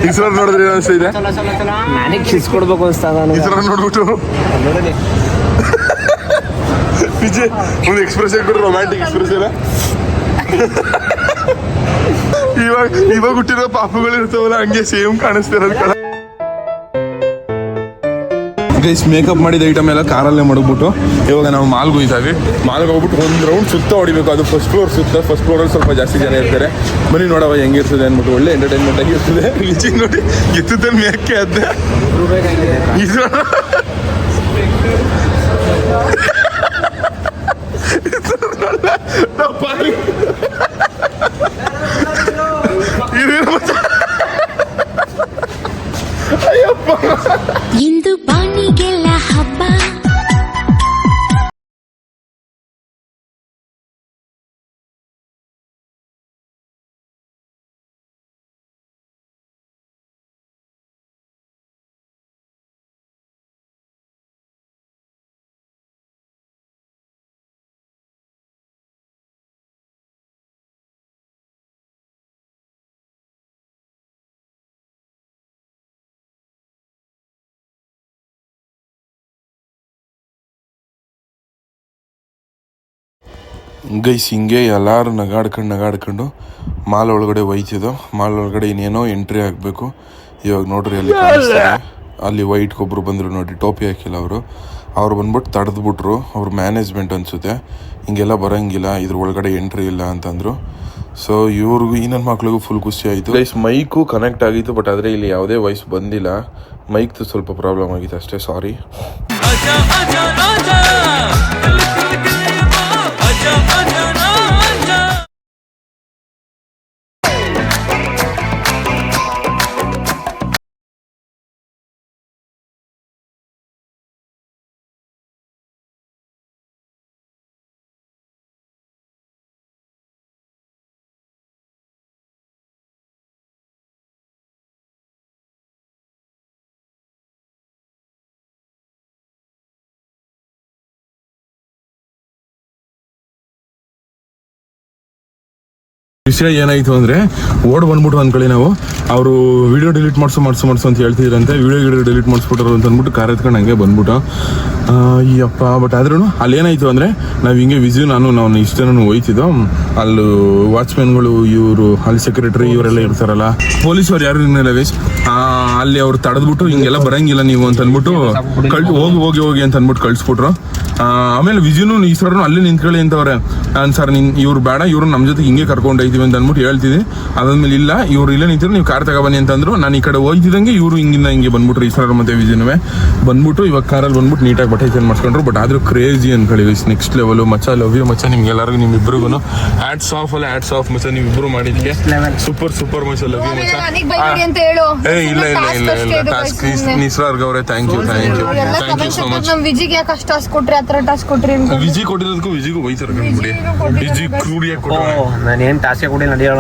ಇಸ್ರಾರ್ ನೋಡಿದ್ರೆ ಏನು ಅನಿಸ್ತಾ ಇದೆ ನನಗೆ ಕಿಸ್ ಕೊಡ್ಬೇಕು ಅನ್ಸ್ತಾ ಇಸ್ರಾರ್ ನೋಡ್ಬಿಟ್ಟು ವಿಜಯ್ ಒಂದು ಎಕ್ಸ್ಪ್ರೆಷನ್ ಕೊಡು ರೊಮ್ಯಾಂಟಿಕ್ ಎಕ್ಸ್ಪ್ರೆಷನ್ ಇವಾಗ ಹುಟ್ಟಿರೋ ಪಾಪುಗಳು ಇರ್ತಾವಲ್ಲ ಹಂಗೆ ಸೇಮ್ ಕಾಣಿಸ್ತಿರೋದು ಕಲ ಗೈಸ್ ಮೇಕಪ್ ಮಾಡಿದ ಐಟಮ್ ಎಲ್ಲ ಕಾರಲ್ಲೇ ಮಡಗ್ಬಿಟ್ಟು ಇವಾಗ ನಾವು ಮಾಲ್ಗೆ ಹೋಗ್ತಾವೆ ಮಾಲ್ಗೆ ಹೋಗ್ಬಿಟ್ಟು ಒಂದು ರೌಂಡ್ ಸುತ್ತ ಹೊಡಿಬೇಕು ಅದು ಫಸ್ಟ್ ಫ್ಲೋರಲ್ಲಿ ಸ್ವಲ್ಪ ಜಾಸ್ತಿ ಜನ ಇರ್ತಾರೆ ಬನ್ನಿ ನೋಡವ ಹೆಂಗಿರ್ತದೆ ಅಂದ್ಬಿಟ್ಟು ಒಳ್ಳೆ ಎಂಟರ್ಟೈನ್ಮೆಂಟ್ ಆಗಿರ್ತದೆ ವಿಜಯ್ ನೋಡಿ ಎತ್ತದ ಮೇಕೆ ಅದ್ದೆ ಇಂದು ಬಾಣಿಗೆಲ್ಲ ಹಬ್ಬ ಗೈಸ್ ಹಿಂಗೆ ಎಲ್ಲರೂ ನಗಾಡ್ಕೊಂಡು ಮಾಲ್ ಒಳಗಡೆ ಒಯ್ತಿದ್ದೋ ಮಾಲ್ ಒಳಗಡೆ ಇನ್ನೇನೋ ಎಂಟ್ರಿ ಆಗಬೇಕು ಇವಾಗ ನೋಡ್ರಿ ಅಲ್ಲಿ ಕಾಣಿಸ್ತಾರೆ ಅಲ್ಲಿ ವೈಟ್ ಒಬ್ರು ಬಂದರು ನೋಡಿ ಟೋಪಿ ಹಾಕಿಲ್ಲ ಅವ್ರು ಬಂದ್ಬಿಟ್ಟು ತಡೆದ್ಬಿಟ್ರು ಅವ್ರ ಮ್ಯಾನೇಜ್ಮೆಂಟ್ ಅನಿಸುತ್ತೆ ಹಿಂಗೆಲ್ಲ ಬರೋಂಗಿಲ್ಲ ಇದ್ರ ಒಳಗಡೆ ಎಂಟ್ರಿ ಇಲ್ಲ ಅಂತಂದರು ಸೊ ಇವ್ರಿಗೂ ಈ ನನ್ನ ಮಕ್ಳಿಗೂ ಫುಲ್ ಖುಷಿ ಆಯಿತು ಗೈಸ್ ಮೈಕು ಕನೆಕ್ಟ್ ಆಗಿತ್ತು ಬಟ್ ಆದರೆ ಇಲ್ಲಿ ಯಾವುದೇ ವಾಯ್ಸ್ ಬಂದಿಲ್ಲ ಮೈಕ್ದು ಸ್ವಲ್ಪ ಪ್ರಾಬ್ಲಮ್ ಆಗಿತ್ತು ಅಷ್ಟೇ ಸಾರಿ ವಿಷಯ ಏನಾಯ್ತು ಅಂದ್ರೆ ಓಡ್ ಬಂದ್ಬಿಟ್ಟು ಅನ್ಕೊಳ್ಳಿ ನಾವು ಅವರು ವಿಡಿಯೋ ಡಿಲೀಟ್ ಮಾಡಿಸು ಅಂತ ಹೇಳ್ತಿದ್ರಂತೆ. ವಿಡಿಯೋ ಡಿಲೀಟ್ ಮಾಡಿಸ್ಬಿಟ್ರು ಅಂತ ಅಂದ್ಬಿಟ್ಟು ಕಾರ್ ಎತ್ಕೊಂಡು ಹಂಗೆ ಬಂದ್ಬಿಟ್ಟು ಅಯ್ಯಪ್ಪ. ಬಟ್ ಆದ್ರೂ ಅಲ್ಲಿ ಏನಾಯ್ತು ಅಂದ್ರೆ ನಾವು ಹಿಂಗೆ ವಿಸಿಯು ನಾವು ಇಷ್ಟು ಜನ ಹೋಯ್ತಿದ್ದೋ. ಅಲ್ಲಿ ವಾಚ್ಮ್ಯಾನ್ಗಳು ಇವರು ಅಲ್ಲಿ ಸೆಕ್ರೆಟರಿ ಇವರೆಲ್ಲ ಇರ್ತಾರಲ್ಲ, ಪೊಲೀಸವ್ರು ಯಾರು ಇರಲಿಲ್ಲ ಗೈಸ್. ಅಲ್ಲಿ ಅವ್ರು ತಡೆದ್ಬಿಟ್ಟು ಹಿಂಗೆಲ್ಲ ಬರಂಗಿಲ್ಲ ನೀವು ಅಂತ ಅಂದ್ಬಿಟ್ಟು ಹೋಗಿ ಅಂತ ಅಂದ್ಬಿಟ್ಟು ಕಳ್ಸ್ಬಿಟ್ರು. ಆಮೇಲೆ ವಿಜಿನು ಈ ಸರ್ನು ಅಲ್ಲಿ ನಿಂತ್ಕೊಳ್ಳಿ ಅಂತವ್ರೆ. ಸರ್ ಇವ್ರು ಬೇಡ, ಇವ್ರು ನಮ್ಮ ಜೊತೆ ಹಿಂಗೆ ಕರ್ಕೊಂಡು ಹೋಯ್ತೀವಿ ಅಂತ ಅಂದ್ಬಿಟ್ಟು ಹೇಳ್ತಿದ್ದೆ. ಅದಾದ್ಮೇಲೆ ಇಲ್ಲ, ಇವ್ರು ಇಲ್ಲೇ ನಿಂತಿದ್ರು, ನೀವು ಕಾರ್ ತಗೊಬನ್ನಿ ಅಂತಂದ್ರು. ನಾನು ಈ ಕಡೆ ಹೋಯ್ತಿದ್ದಂಗೆ ಇವರು ಹಿಂಗೆ ಬಂದ್ಬಿಟ್ರು, ಈ ಸರ್ ಮತ್ತೆ ವಿಜಿನುವೆ ಬಂದ್ಬಿಟ್ಟು ಇವಾಗ ಕಾರಲ್ಲಿ ಬಂದ್ಬಿಟ್ಟು ನೀಟಾಗಿ ಬಟ್ಟೆ ಚೇಂಜ್ ಮಾಡ್ಕೊಂಡ್ರು. ಬಟ್ ಆದ್ರೂ ಕ್ರೇಜಿ ಅನ್ಕೊಳ್ಳಿ ನೆಕ್ಸ್ಟ್ ಲೆವೆಲ್. ಮಚ್ಚ ಲವ್ ಯು ಮಚ್ಚ, ನಿಮ್ಗೆಲ್ಲರಿಗೂ ನಿಮ್ಮಿಬ್ರಿಗೂ ಹ್ಯಾಟ್ಸ್ ಆಫ್ ಮಚ್ಚ, ನೀವಿಬ್ರು ಮಾಡಿದ್ಕೆ ಸೂಪರ್ ಮಚ್ಚ, ಲವ್ ಯು ಮಚ್ಚ. ಇಲ್ಲ ಟಾಸ್ಕ್ ನಿಸ್ರಾರ್ಗ್ ಅವರೇ ಥ್ಯಾಂಕ್ ಯು ಸೋ ಮಚ್. ವಿಜಿಗೆ ಯಾಕೆ ಅಷ್ಟು ಟಾಸ್ಕ್ ಕೊಟ್ರಿ, ಆ ಥರ ಟಾಸ್ಕ್ ಕೊಟ್ರಿ ಅಂತ. ವಿಜಿ ಕೊಟ್ಟಿರೋದಕ್ಕೂ ವಿಜಿಗೂ ಹೋಯ್ತಾರೆ ಬಿಡಿ. ವಿಜಿ ಕ್ರೂಡಿಯಾಗಿ ಕೊಟ್ಟರು. ನಾನೇನ್ ಟಾಸ್ಕ್ ಕೊಡಿ ನಡೆಯೋಣ.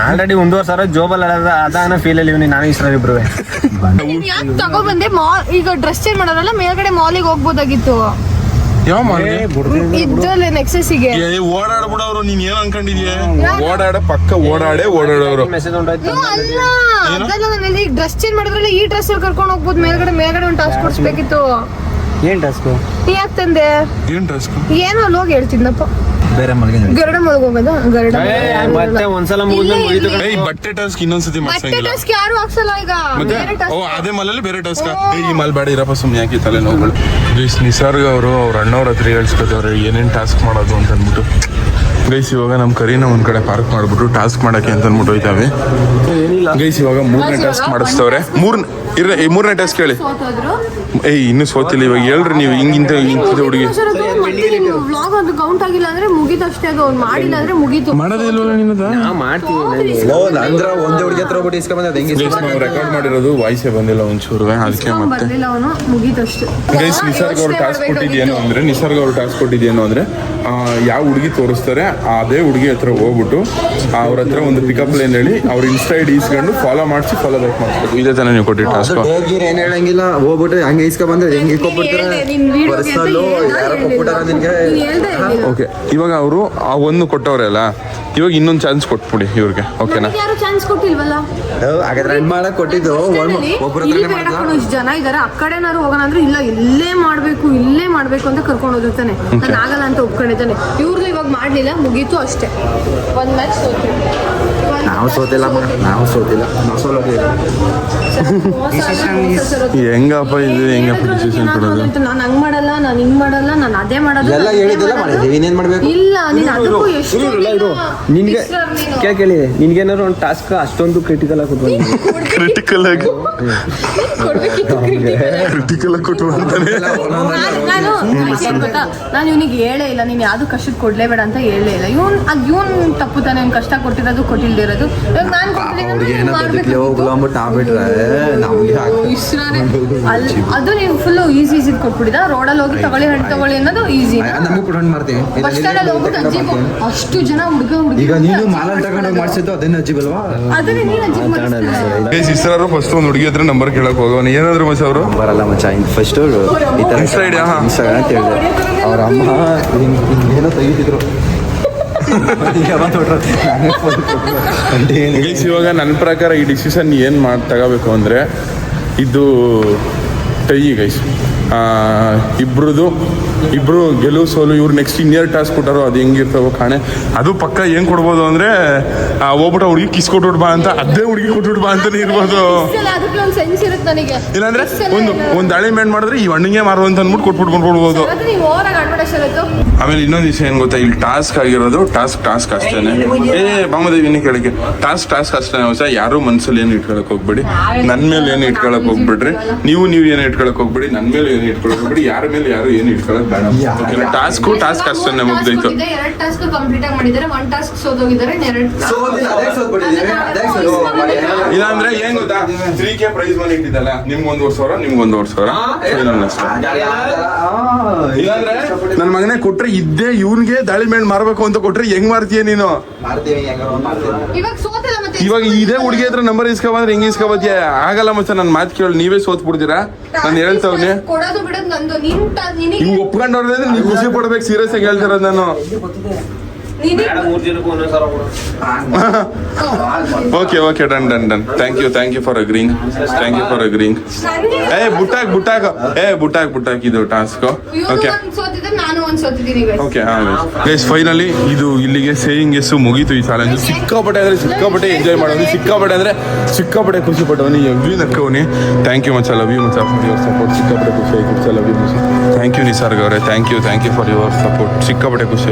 ಆಲ್ರೆಡಿ 1,500,000 ಜೋಬಲ್ ಅದಾನ ಫೀಲ್ ಅಲ್ಲಿ ನಾನು ಇಸ್ರ ಇಬ್ರು ಯಾಕೆ ತಗೊಬಂದೆ. ಈಗ ಡ್ರೆಸ್ ಚೇಂಜ್ ಮಾಡೋರಲ್ಲ, ಮೇಲ್ಗಡೆ ಮಾಲಿಗೆ ಹೋಗ್ಬೋದಾಗಿತ್ತು. ಯಾವ ಮಾಡಿ ಇದ್ದಲ್ಲೇ ನೆಕ್ಸಸ್ಸಿಗೆ ಓಡಾಡ್ಬಿಡೋರು. ನೀನ್ ಏನ್ ಅನ್ಕೊಂಡಿದ್ಯಾ? ಪಕ್ಕ ಓಡಾಡೋರು. ಮೆಸೇಜ್ ಉಂಟಾಯ್ತು. ಅಲ್ಲ, ಈಗ ಡ್ರೆಸ್ ಚೇಂಜ್ ಮಾಡಿದ್ರಲ್ಲ, ಈ ಡ್ರೆಸ್ ಅಲ್ಲಿ ಕರ್ಕೊಂಡು ಹೋಗ್ಬೋದು. ಮೇಲ್ಗಡೆ ಒಂದು ಟಾಸ್ಕ್ ಕೊಡ್ಸ್ಬೇಕಿತ್ತು. ಏನ್ ಟಾಸ್ಕ್? ಯಾಕೆ ತಂದೆ? ಏನ್ ಟಾಸ್ಕ್? ಏನೋ ಅಲ್ಲಿ ಹೋಗಿ ಹೇಳ್ತಿದ್ನಪ್ಪ. ಬೇರೆ ಗರುಡ ಮಲ್ಗೋಗದ. ಗರುಡ ಮತ್ತೆ ಒಂದ್ಸಲ ಬಟ್ಟೆ ಟಾಸ್ಕ್ ಇನ್ನೊಂದ್ಸತಿ ಬಟ್ಟೆ ಟಾಸ್ಕ್ ಯಾರು ಹಾಕ್ಸಲ್ಲ ಈಗ. ಅದೇ ಮಲಲ್ಲಿ ಬೇರೆ ಟಾಸ್ಕ್. ಈ ಮಲ್ ಬೇಡ ಇರಪ್ಪ, ಸುಮ್ಮನೆ ಯಾಕೆ ತಲೆ ನೋವುಗಳು. ನಿಸರ್ಗ ಅವರು ಅವ್ರ ಅಣ್ಣವ್ರ ಹತ್ರ ಹೇಳ್ಸ್ಕೊತವ್ರೆ ಏನೇನ್ ಟಾಸ್ಕ್ ಮಾಡೋದು ಅಂತ ಅಂದ್ಬಿಟ್ಟು. ಗೈಸ್ ಇವಾಗ ನಮ್ಮ ಕರಿನ ಒಂದ್ ಕಡೆ ಪಾರ್ಕ್ ಮಾಡ್ಬಿಟ್ಟು ಟಾಸ್ಕ್ ಮಾಡಕ್ಕೆ ಅಂತ ಅಂದ್ಬಿಟ್ಟು ಹೋಯ್ತಾವೆ. ಗೈಸ್ ಇವಾಗ 3ನೇ ಟಾಸ್ಕ್ ಮಾಡಿಸ್ತವ್ರೆ. ಮೂರನೇ ಟಾಸ್ಕ್ ಹೇಳಿ. ಇನ್ನು ಸೋತಿಲ್ಲ. ಇವಾಗ ಹೇಳ್ರಿ ನೀವು ಹಿಂಗಿಂತ ಹುಡುಗಿ ವ್ಲಾಗ್ ಅದು ಕೌಂಟ್ ಆಗಿಲ್ಲ ಅಂದ್ರೆ ಮುಗೀತು ಅಷ್ಟೇ. ಅದು ಅವ್ನು ಮಾಡಿಲ್ಲ ಅಂದ್ರೆ ಮುಗೀತು. ಮಾಡೋದಿಲ್ವಲ್ಲ ನಿನ್ನದ? ಒಂದೇ ಹುಡುಗಿ ಹತ್ರ ಹೋಗ್ಬಿಟ್ಟು ಇಸ್ಕೊಂಡ್ ನಾವು ರೆಕಾರ್ಡ್ ಮಾಡಿರೋದು ವಾಯ್ಸೇ ಬಂದಿಲ್ಲ ಒಂಚೂರು, ಅದಕ್ಕೆ ಮತ್ತೆ ಬರ್ಲಿಲ್ಲ ಅವನು, ಮುಗೀತು ಅಷ್ಟೇ. ಗೈಸ್ ನಿಸರ್ಗ ಅವ್ರು ಟಾಸ್ಕ್ ಕೊಟ್ಟಿದ್ದೇನು ಅಂದ್ರೆ ಯಾವ ಹುಡುಗಿ ತೋರಿಸ್ತಾರೆ ಅದೇ ಹುಡುಗಿ ಹತ್ರ ಹೋಗ್ಬಿಟ್ಟು ಅವ್ರ ಹತ್ರ ಒಂದು ಪಿಕಪ್ ಲೈನ್ ಹೇಳಿ ಅವ್ರ ಇನ್ಸ್ಟಾ ಐಡಿ ಇಸ್ಕೊಂಡು ಫಾಲೋ ಮಾಡಿಸಿ ಫಾಲೋ ಬ್ಯಾಕ್ ಮಾಡಿಸ್ಬೇಕು. ಇದೇ ತಾನೇ ನೀವು ಕೊಟ್ಟಿದ್ದ ಟಾಸ್ಕ್. ಏನ್ ಹೇಳಂಗಿಲ್ಲ, ಹೋಗ್ಬಿಟ್ಟು ಹಂಗೆ ಇಸ್ಕೊಂಡ್ ಬಂದ್ರೆ ಹೆಂಗೆ ಕೊಟ್ಬಿಡ್ತಾರೆ. ಓಕೆ, ಇವಾಗ ಅವರು ಆ ಒಂದು ಕೊಟ್ಟವ್ರಲ್ಲ, ಇವಾಗ ಇನ್ನೊಂದು ಚಾನ್ಸ್ ಕೊಟ್ಬಿಡಿ ಇವ್ರಿಗೆ. ಓಕೆನಾ? ಯಾರು ಚಾನ್ಸ್ ಕೊಟ್ಟಿಲ್ವಲ್ಲ. ಹಾಗಾದ್ರೆ ರನ್ ಮಾಡಕ್ ಕೊಟ್ಟಿದ್ದು ಒಬ್ಬರ ಜನ ಇದಾರೆ. ಆ ಕಡೆನಾರು ಹೋಗೋಣ ಅಂದ್ರೆ ಇಲ್ಲ, ಇಲ್ಲೇ ಮಾಡ್ಬೇಕು ಅಂತ ಕರ್ಕೊಂಡು ಹೋದಿರ್ತಾನೆ. ನಾನು ಆಗಲ್ಲ ಅಂತ ಒಪ್ಕೊಂಡಿದ್ದಾನೆ. ಇವ್ರದ್ದು ಇವಾಗ ಮಾಡ್ಲಿಲ್ಲ, ಮುಗೀತು ಅಷ್ಟೇ. ಒಂದ್ ಮ್ಯಾಚ್ ಸೋತ್ರು. ನಾವು ಸೋತಿಲ್ಲ. ಹೆಂಗಪ್ಪ ಇದು ಹೆಂಗಪ್ಪ ಡಿಸಿಷನ್ ಕೊಡೋದು? ನಾನು ಹಂಗ್ ಮಾಡಲ್ಲ, ನಾನು ಹಿಂಗ್ ಮಾಡಲ್ಲ, ನಾನು ಅದೇ ಮಾಡೋದು ಎಲ್ಲ ಹೇಳಿದ್ದೆಲ್ಲ ಮಾಡಿದ್ವಿ. ಇನ್ನೇನ್ ಮಾಡ್ಬೇಕು? ಇಲ್ಲ, ನೀನ್ ಅದಕ್ಕೂ ಎಷ್ಟು ನಿನ್ಗೆ ಕೇಳಿ, ನಿನ್ಗೇನಾದ್ರು ಒಂದು ಟಾಸ್ಕ್ ಅಷ್ಟೊಂದು ಕ್ರಿಟಿಕಲ್ ಆಗಿ ಕ್ರಿಟಿಕಲ್ ಆಗಿ ಕೊಟ್ಟು ಅಂತಾನೆ. ನಾನು ಇವನಿಗೆ ಹೇಳೇ ಇಲ್ಲ, ನೀನ್ ಯಾವ್ದು ಕಷ್ಟಕ್ಕೆ ಕೊಡ್ಲೇಬೇಡ ಅಂತ ಹೇಳೇ ಇಲ್ಲ. ಇವನ್ ತಪ್ಪು ತಾನೆ, ಅವ್ನು ಕಷ್ಟ ಕೊಟ್ಟಿರೋದು ಕೊಟ್ಟಿಲ್ದಿರೋದು. ಇವಾಗ ನಾನು ಅದು ನೀವು ಫುಲ್ ಈಸಿ ಕೊಟ್ಬಿಡಿದ. ರೋಡಲ್ಲಿ ಹೋಗಿ ತಗೊಳ್ಳಿ ಹಣ್ಣು ತಗೊಳ್ಳಿ ಅನ್ನೋದು ಈಸಿ. ಬಸ್ ಸ್ಟ್ಯಾಂಡಲ್ಲಿ ಹೋಗ್ಬಿಟ್ಟು ಅಜ್ಜಿಗೂ ಅಷ್ಟು ಜನ ಹುಡುಗ ಈಗ ನೀನು ಮಾಲಲ್ಲಿ ತಗೊಂಡೋಗಿ ಮಾಡಿಸಿದ್ದು ಅದೇನು ಅಜ್ಜಿಬಲ್ವಾ? ಅದನ್ನೇ ನೀನು ಅಜ್ಜಿ ಸಿಸ್ಟರ್ ಫಸ್ಟ್ ಒಂದು ಹುಡುಗಿ ಹತ್ರ ನಂಬರ್ ಕೇಳಕ್ ಹೋಗೋಣ. ಏನಾದ್ರು ಮಚ್ಚ ಅವರು ಬರಲ್ಲ ಮಚ್ಚ. ಫಸ್ಟ್ ಈ ತರ ಇನ್ಸ್ಟಾಗ್ರಾಮ್ ಅಂತ ಹೇಳಿದೆ. ಅವ್ರ ಅಮ್ಮ ಏನೋ ತೆಗಿತಿದ್ರು. ಇವಾಗ ನನ್ನ ಪ್ರಕಾರ ಈ ಡಿಸಿಷನ್ ಏನು ತಗೋಬೇಕು ಅಂದರೆ ಇದು ಟೈ ಗೈಸ್. ಇಬ್ರು ಗೆಲುವು ಸೋಲು. ಇವ್ರು ನೆಕ್ಸ್ಟ್ ಇನ್ನಿಯರ್ ಟಾಸ್ಕ್ ಕೊಟ್ಟಾರೋ ಅದು ಹೆಂಗಿರ್ತಾವೋ ಕಾಣೆ. ಅದು ಪಕ್ಕ ಹೆಂಗ್ ಕೊಡ್ಬೋದು ಅಂದ್ರೆ ಹೋಗ್ಬಿಟ್ಟು ಹುಡುಗಿ ಕಿಸ್ ಕೊಟ್ಬಿಟ್ಟು ಬಾ ಅಂತ, ಅದೇ ಹುಡುಗಿ ಕೊಟ್ಬಿಟ್ಟು ಬಾ ಅಂತಾನೆ ಇರ್ಬೋದು. ಇಲ್ಲಾಂದ್ರೆ ಒಂದು ದಾಳಿ ಮೇಂಟ್ ಮಾಡಿದ್ರೆ ಈ ಹಣ್ಣಿಗೆ ಮಾರು ಅಂತ ಅಂದ್ಬಿಟ್ಟು ಕೊಟ್ಬಿಟ್ಕೊಂಡ್ಬಿಡ್ಬೋದು. ಆಮೇಲೆ ಇನ್ನೊಂದು ವಿಷಯ ಏನ್ ಗೊತ್ತಾ, ಇಲ್ಲಿ ಟಾಸ್ಕ್ ಆಗಿರೋದು ಟಾಸ್ಕ್ ಅಷ್ಟೇನೆ. ಬಾಮದೇವಿ ಇನ್ನೇ ಕೇಳಕ್ಕೆ ಟಾಸ್ಕ್ ಅಷ್ಟೇನೆ ಹೊಸ. ಯಾರು ಮನ್ಸಲ್ಲಿ ಏನು ಇಟ್ಕೊಳಕ್ ಹೋಗ್ಬೇಡಿ, ನನ್ನ ಮೇಲೆ ಏನು ಇಟ್ಕೊಳಕ್ ಹೋಗ್ಬಿಡ್ರಿ. ನೀವು ಏನು ಇಟ್ಕೊಳಕ್ ಇಟ್ಕೊಳಕ್ ಹೋಗ್ಬೇಡಿ, ನನ್ನ ಮೇಲೆ ಏನು ಇಟ್ಕೊಳಕ್ ಹೋಗ್ಬೇಡಿ, ಯಾರ ಮೇಲೆ ಯಾರು ಏನು ಇಟ್ಕೊಳಕ್ ಬೇಡ. ಟಾಸ್ಕ್ ಅಷ್ಟೇ ಮುಗ್ದೋಯ್ತು. 2 ಟಾಸ್ಕ್ ಕಂಪ್ಲೀಟ್ ಆಗಿ ಮಾಡಿದ್ದಾರೆ, 1 ಟಾಸ್ಕ್ ಸೋದೋಗಿದ್ದಾರೆ, 2 ಇಲ್ಲಾಂದ್ರೆ ಏನ್ ಗೊತ್ತಾ, 3K ಪ್ರೈಸ್ ಮನಿ ಇಟ್ಟಿದ್ದಲ್ಲ, ನಿಮ್ಗೆ 1,500,000, ನಿಮ್ಗೆ 1,500,000 ಇಲ್ಲಾಂದ್ರೆ ನನ್ನ ಮಗನೇ ಕೊಟ್ರೆ ಇದ್ದೇ ಇವ್ನಿಗೆ ದಾಳಿ ಮೇಲೆ ಮಾರ್ಬೇಕು ಅಂತ ಕೊಟ್ರೆ ಹೆಂಗ್ ಮಾರ್ತೀಯ ನೀನು? ಇವಾಗ ಸೋತಲ್ಲ ಮತ್ತೆ ಇವಾಗ ಇದೇ ಹುಡುಗಿ ಹತ್ರ ನಂಬರ್ ಇಸ್ಕೊಬಂದ್ರೆ ಹೆಂಗ್ ಇಸ್ಕೊಬತ್ತೀಯ? ಆಗಲ್ಲ ಮಚ್ಚ, ನನ್ನ ಮಾತು ಕೇಳಿ ನೀವೇ ಸೋತ್ ಬಿಡ್ತೀರಾ. ನಾನು ಹೇಳ್ತವ್ನೆ ಕೊಡೋದು ಬಿಡೋದು ನಂದು. ನಿನಗೆ ನೀವು ಒಪ್ಕೊಂಡವ್ರೆ ನೀವು ಖುಷಿ ಪಡ್ಬೇಕು. ಸೀರಿಯಸ್ ಆಗಿ ಹೇಳ್ತಿರೋದು ನಾನು. Okay done. Thank you for agreeing. ಬುಟ್ಟಾಕ್ ಇದು ಟಾಸ್ಕ್. ಓಕೆ ನಾನು ಒಂದು ಸೋತಿದ್ದೀನಿ ಓಕೆ ಗೈಸ್, ಫೈನಲಿ ಇದು ಇಲ್ಲಿಗೆ ಸೇಯಿಂಗ್ ಎಸ್ ಮುಗೀತು ಈ ಚಾಲೆಂಜ್. ಸಿಕ್ಕಾಪಟ್ಟೆ ಎಂಜಾಯ್ ಮಾಡೋದು, ಸಿಕ್ಕಾಪಟ್ಟೆ ಖುಷಿ ಪಟ್ಟವನಿ, ಎವ್ರಿ ನಕ್ಕವನಿ. Thank you much, love you much for your support. ಸಿಕ್ಕಾಪಟ್ಟೆ ಖುಷಿ ಆಯ್ತು much, love you much. Thank you Nisarga ಅವರೇ, thank you for your support. ಸಿಕ್ಕಾಪಟ್ಟೆ ಖುಷಿ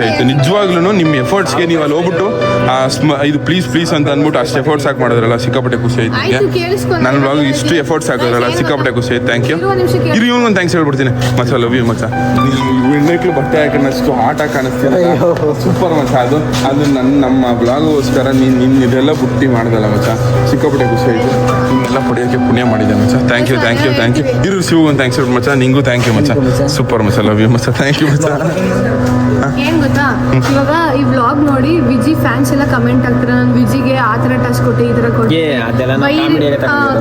ಆಯ್ತು ನಿಜವಾಗ್ಲೂ. ನಿಮ್ಮ ಎಫರ್ಟ್ಸ್ಗೆ ನೀವು ಅಲ್ಲಿ ಹೋಗ್ಬಿಟ್ಟು ಇದು ಪ್ಲೀಸ್ ಅಂತ ಅಂದ್ಬಿಟ್ಟು ಅಷ್ಟು ಎಫರ್ಟ್ಸ್ ಹಾಕಿ ಮಾಡಿದ್ರಲ್ಲ, ಸಿಕ್ಕಾಪಟ್ಟೆ ಖುಷಿ ಆಯ್ತು. ನನ್ನ ಬ್ಲಾಗ್ ಇಷ್ಟು ಎಫರ್ಟ್ಸ್ ಹಾಕೋದ್ರಲ್ಲ, ಸಿಕ್ಕಾಪಟ್ಟೆ ಖುಷಿ ಆಯ್ತು. Thank you. ಇವ್ನಿಗೊಂದು ಥ್ಯಾಂಕ್ಸ್ ಹೇಳ್ಬಿಡ್ತೀನಿ ಮಚ್ಚ, ಲವ್ ಯು ಮಚ್ಚ. ಹೆಣ್ಮಕ್ಳು ಬಟ್ಟೆ ಹಾಕೋಷ್ಟು ಆಟ ಕಾಣಿಸ್ತೀರ, ಸೂಪರ್ ಮಚ್ಚ. ಅದು ನಮ್ಮ ಬ್ಲಾಗೋಸ್ಕರ ನೀನು ಇದೆಲ್ಲ ಬುಟ್ಟಿ ಮಾಡ್ದಲ್ಲ ಮಚ್ಚ, ಸಿಕ್ಕಾಪಟ್ಟೆ ಖುಷಿ ಆಯ್ತು. ನಿಮ್ಮೆಲ್ಲ ಪಡೆಯೋಕ್ಕೆ ಪುಣ್ಯ ಮಾಡಿದೆ ಮಚ್ಚ. Thank you. ಇರು ಶಿವಗೊಂದು ಥ್ಯಾಂಕ್ಸ್ ಹೇಳಿ ಮಚ್ಚ, ನಿಂಗೂ ಥ್ಯಾಂಕ್ ಯು ಮಚ್ಚ. ಸೂಪರ್ ಮಚ್ಚ, ಲವ್ ಯು ಮಚ್ಚ. ಥ್ಯಾಂಕ್ ಯು ಮಚ್ಚ. ಏನ್ ಗೊತ್ತಾ, ಇವಾಗ ಈ ವ್ಲಾಗ್ ನೋಡಿ ವಿಜಿ ಫ್ಯಾನ್ಸ್ ಎಲ್ಲ ಕಮೆಂಟ್ ಆಗ್ತಾರೆ, ನಾನು ವಿಜಿಗೆ ಆ ತರ ಟಾಸ್ಕ್ ಕೊಟ್ಟೆ, ಈ ತರ ಕೊಟ್ಟೆ.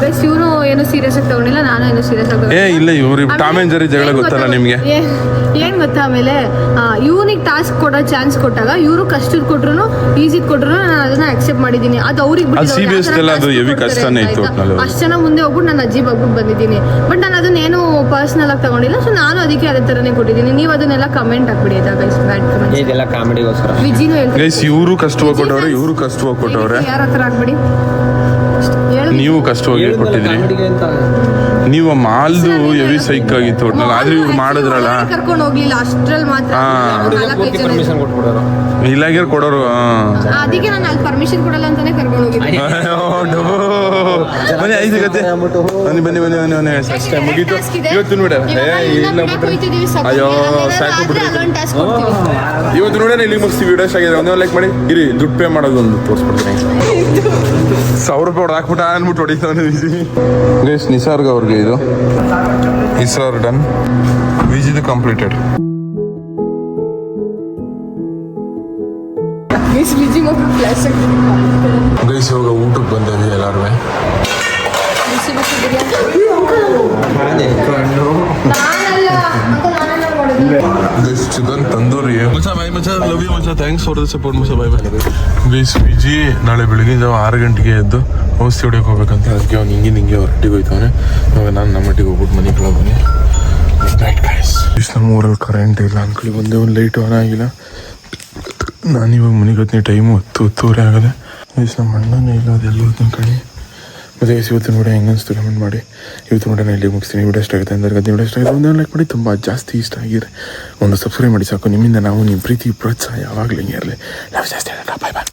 ಬೆಸ್ಟ್ ಇವರು ಏನು ಸೀರಿಯಸ್ ಆಗಿ ತಗೊಂಡಿಲ್ಲ, ನಾನು ಏನು ಸೀರಿಯಸ್ ಆಗಿ ಇಲ್ಲ. ಇವ್ರು ಟಾಮ್ ಅಂಡ್ ಜೆರ್ರಿ ಜಗಳ ಗೊತ್ತಲ್ಲ ನಿಮ್ಗೆ. ಏನ್ ಗೊತ್ತಾ, ಆಮೇಲೆ ಇವ್ನಿಗೆ ಟಾಸ್ಕ್ ಕೊಡೋ ಚಾನ್ಸ್ ಕೊಟ್ಟಾಗ ಇವರು ಕಷ್ಟದ ಕೊಟ್ರು ಈಸಿ ಕೊಟ್ರು ನಾನು ಅದನ್ನ ಅಕ್ಸೆಪ್ಟ್ ಮಾಡಿದೀನಿ. ಅದು ಅವ್ರಿಗೆ ಅಷ್ಟು ಜನ ಮುಂದೆ ಹೋಗ್ಬಿಟ್ಟು ನಾನು ಅಜ್ಜಿ ಹೋಗ್ಬಿಟ್ಟು ಬಂದಿದ್ದೀನಿ. ಬಟ್ ನಾನು ಅದನ್ನೇನು ಪರ್ಸನಲ್ ಆಗಿ ತಗೊಂಡಿಲ್ಲ. ಸೊ ನಾನು ಅದಕ್ಕೆ ಅದೇ ತರನೇ ಕೊಟ್ಟಿದ್ದೀನಿ. ನೀವು ಅದನ್ನೆಲ್ಲ ಕಮೆಂಟ್ ಹಾಕ್ಬಿಡಿ ಆಯ್ತಾ ಗೈಸ್, ಬ್ಯಾಡ್ ಕಮೆಂಟ್ಸ್. ಇದೆಲ್ಲ ಕಾಮಿಡಿಗೋಸ್ಕರ ವಿಜಿನೂ ಹೇಳ್ತೀನಿ ಗೈಸ್, ಇವರು ಕಷ್ಟವಾಗಿ ಕೊಟ್ಟವ್ರೆ, ಯಾರ ಹತ್ರ ಹಾಕ್ಬಿಡಿ. ನೀವು ಕಷ್ಟವಾಗಿ ಕೊಟ್ಟಿದ್ರಿ. ನೀವು ಮಾಲ್ದು ಎವಿ ಸೈಕ್ ಆಗಿತ್ತು ಒಟ್ನಲ್ಲಿ, ಆದ್ರೆ ಇವ್ರು ಮಾಡಿದ್ರಲ್ಲ, ಕರ್ಕೊಂಡು ಹೋಗ್ಲಿಲ್ಲ ಅಷ್ಟ್ರಲ್ಲಿ ಮಾತ್ರ. ಪರ್ಮಿಷನ್ ಕೊಟ್ಬಿಡೋರು, ಇಲ್ಲಾಗೆ ಕೊಡೋರು. ಅದಕ್ಕೆ ನಾನು ಅಲ್ಲಿ ಪರ್ಮಿಷನ್ ಕೊಡಲ್ಲ ಅಂತಾನೆ ಕರ್ಕೊಂಡು ಹೋಗಿದ್ದೆ. ಬನ್ನಿ ಐದು ಗತ್ತೆ, ಬನ್ನಿ ಅಷ್ಟೇ ಮುಗೀತು ಇವತ್ತು. ನೋಡ ಅಯ್ಯೋ ಸಾಕು ಬಿಡ್ರಿ, ಇವತ್ತು ನೋಡೋಣ ಇಲ್ಲಿಗೆ ಮುಗಿಸ್ತೀವಿ. ವಿಡಿಯೋ ಎಷ್ಟಾಗಿದೆ ಒಂದೇ ಲೈಕ್ ಮಾಡಿ. ಇರಿ, ದುಡ್ಡು ಪೇ ಮಾಡೋದು ಒಂದು ತೋರಿಸ್ಬಿಡ್ತೀನಿ. 1,000 ರೂಪಾಯಿ ಹಾಕ್ಬಿಟ್ಟ ಅನ್ಬಿಟ್ಟು ಹೊಡಿತಾನೆ ಗೈಸ್. ನಿಸರ್ಗ ಅವ್ರಿಗೆ ಇದು ಇಸ್ರಾರ್ ಡನ್, ವಿಜಿದು ಕಂಪ್ಲೀಟೆಡ್. ಗೈಸ್ ಇವಾಗ ಊಟಕ್ಕೆ ಬಂದೇವಿ ಎಲ್ಲಾರು. ಚಿಕನ್ ತಂದೂರಿ ಮಚ್ಚ, ಬಾಯ್ ಮಚ್ಚ, ಲವ್ ಯು ಮಚ್ಚ. ಥ್ಯಾಂಕ್ಸ್ ಫಾರ್ ದ ಸಪೋರ್ಟ್ ಮಚ್ಚ, ಬಾಯ್ ಬಾಯ್. ಗೈಸ್ ವಿಜಿ ನಾಳೆ ಬೆಳಗಿನ ಜಾವ 6 ಗಂಟೆಗೆ ಎದ್ದು ಔಷಧಿ ಹೊಡಿಯೋಕೆ ಹೋಗ್ಬೇಕಂತ, ಅದಕ್ಕೆ ಅವ್ನು ಹಿಂಗೆ ಅವ್ರ ಹಟ್ಟಿಗೆ ಹೋಯ್ತವನೆ. ಇವಾಗ ನಾನು ನಮ್ಮ ಹಟ್ಟಿಗೆ ಹೋಗ್ಬಿಟ್ಟು ಮನೆಗೆ ಬನ್ನಿ. ನಮ್ಮ ಊರಲ್ಲಿ ಕರೆಂಟ್ ಇಲ್ಲ ಅಂದ್ಕೊಳ್ಳಿ, ಒಂದೇ ಒಂದು ಲೈಟ್ ಆನ್ ಆಗಿಲ್ಲ. ನಾನಿವಾಗ ಮನೆಗೆ ಹೊತ್ತಿನ ಟೈಮು 10:10 ಆಗದೆ. ಗೈಸ್ ನಮ್ಮ ಅಣ್ಣನೇ ಇಲ್ಲ, ಅದೆಲ್ಲ ಅಂದ್ಕೊಳ್ಳಿ. ಮತ್ತು ಗೈಸ್ ಇವತ್ತು ನೋಡಿ ಹೆಂಗೆ ಅನಿಸ್ತು ಕಮೆಂಟ್ ಮಾಡಿ. ಇವತ್ತು ನೋಡಿ ನಾನು ಇಲ್ಲಿ ಮುಗಿಸ್ತೀನಿ. ವಿಡಿಯೋ ಇಷ್ಟ ಆಗುತ್ತೆ ಅಂದರೆ ವಿಡಿಯೋ ಇಷ್ಟ ಆಗಿದೆ ಒಂದು ಲೈಕ್ ಮಾಡಿ. ತುಂಬ ಜಾಸ್ತಿ ಇಷ್ಟ ಆಗಿದ್ರೆ ಒಂದು ಸಬ್ಸ್ಕ್ರೈಬ್ ಮಾಡಿ ಸಾಕು. ನಿಮ್ಮಿಂದ ನಾವು ನಿಮ್ಮ ಪ್ರೀತಿ ಪ್ರೋತ್ಸಾಹ ಯಾವಾಗಲೂ ಹಿಂಗೆ ಇರಲಿ. ಲವ್ ಜಾಸ್ತಿ. ಬಾಯ್ ಬಾಯ್.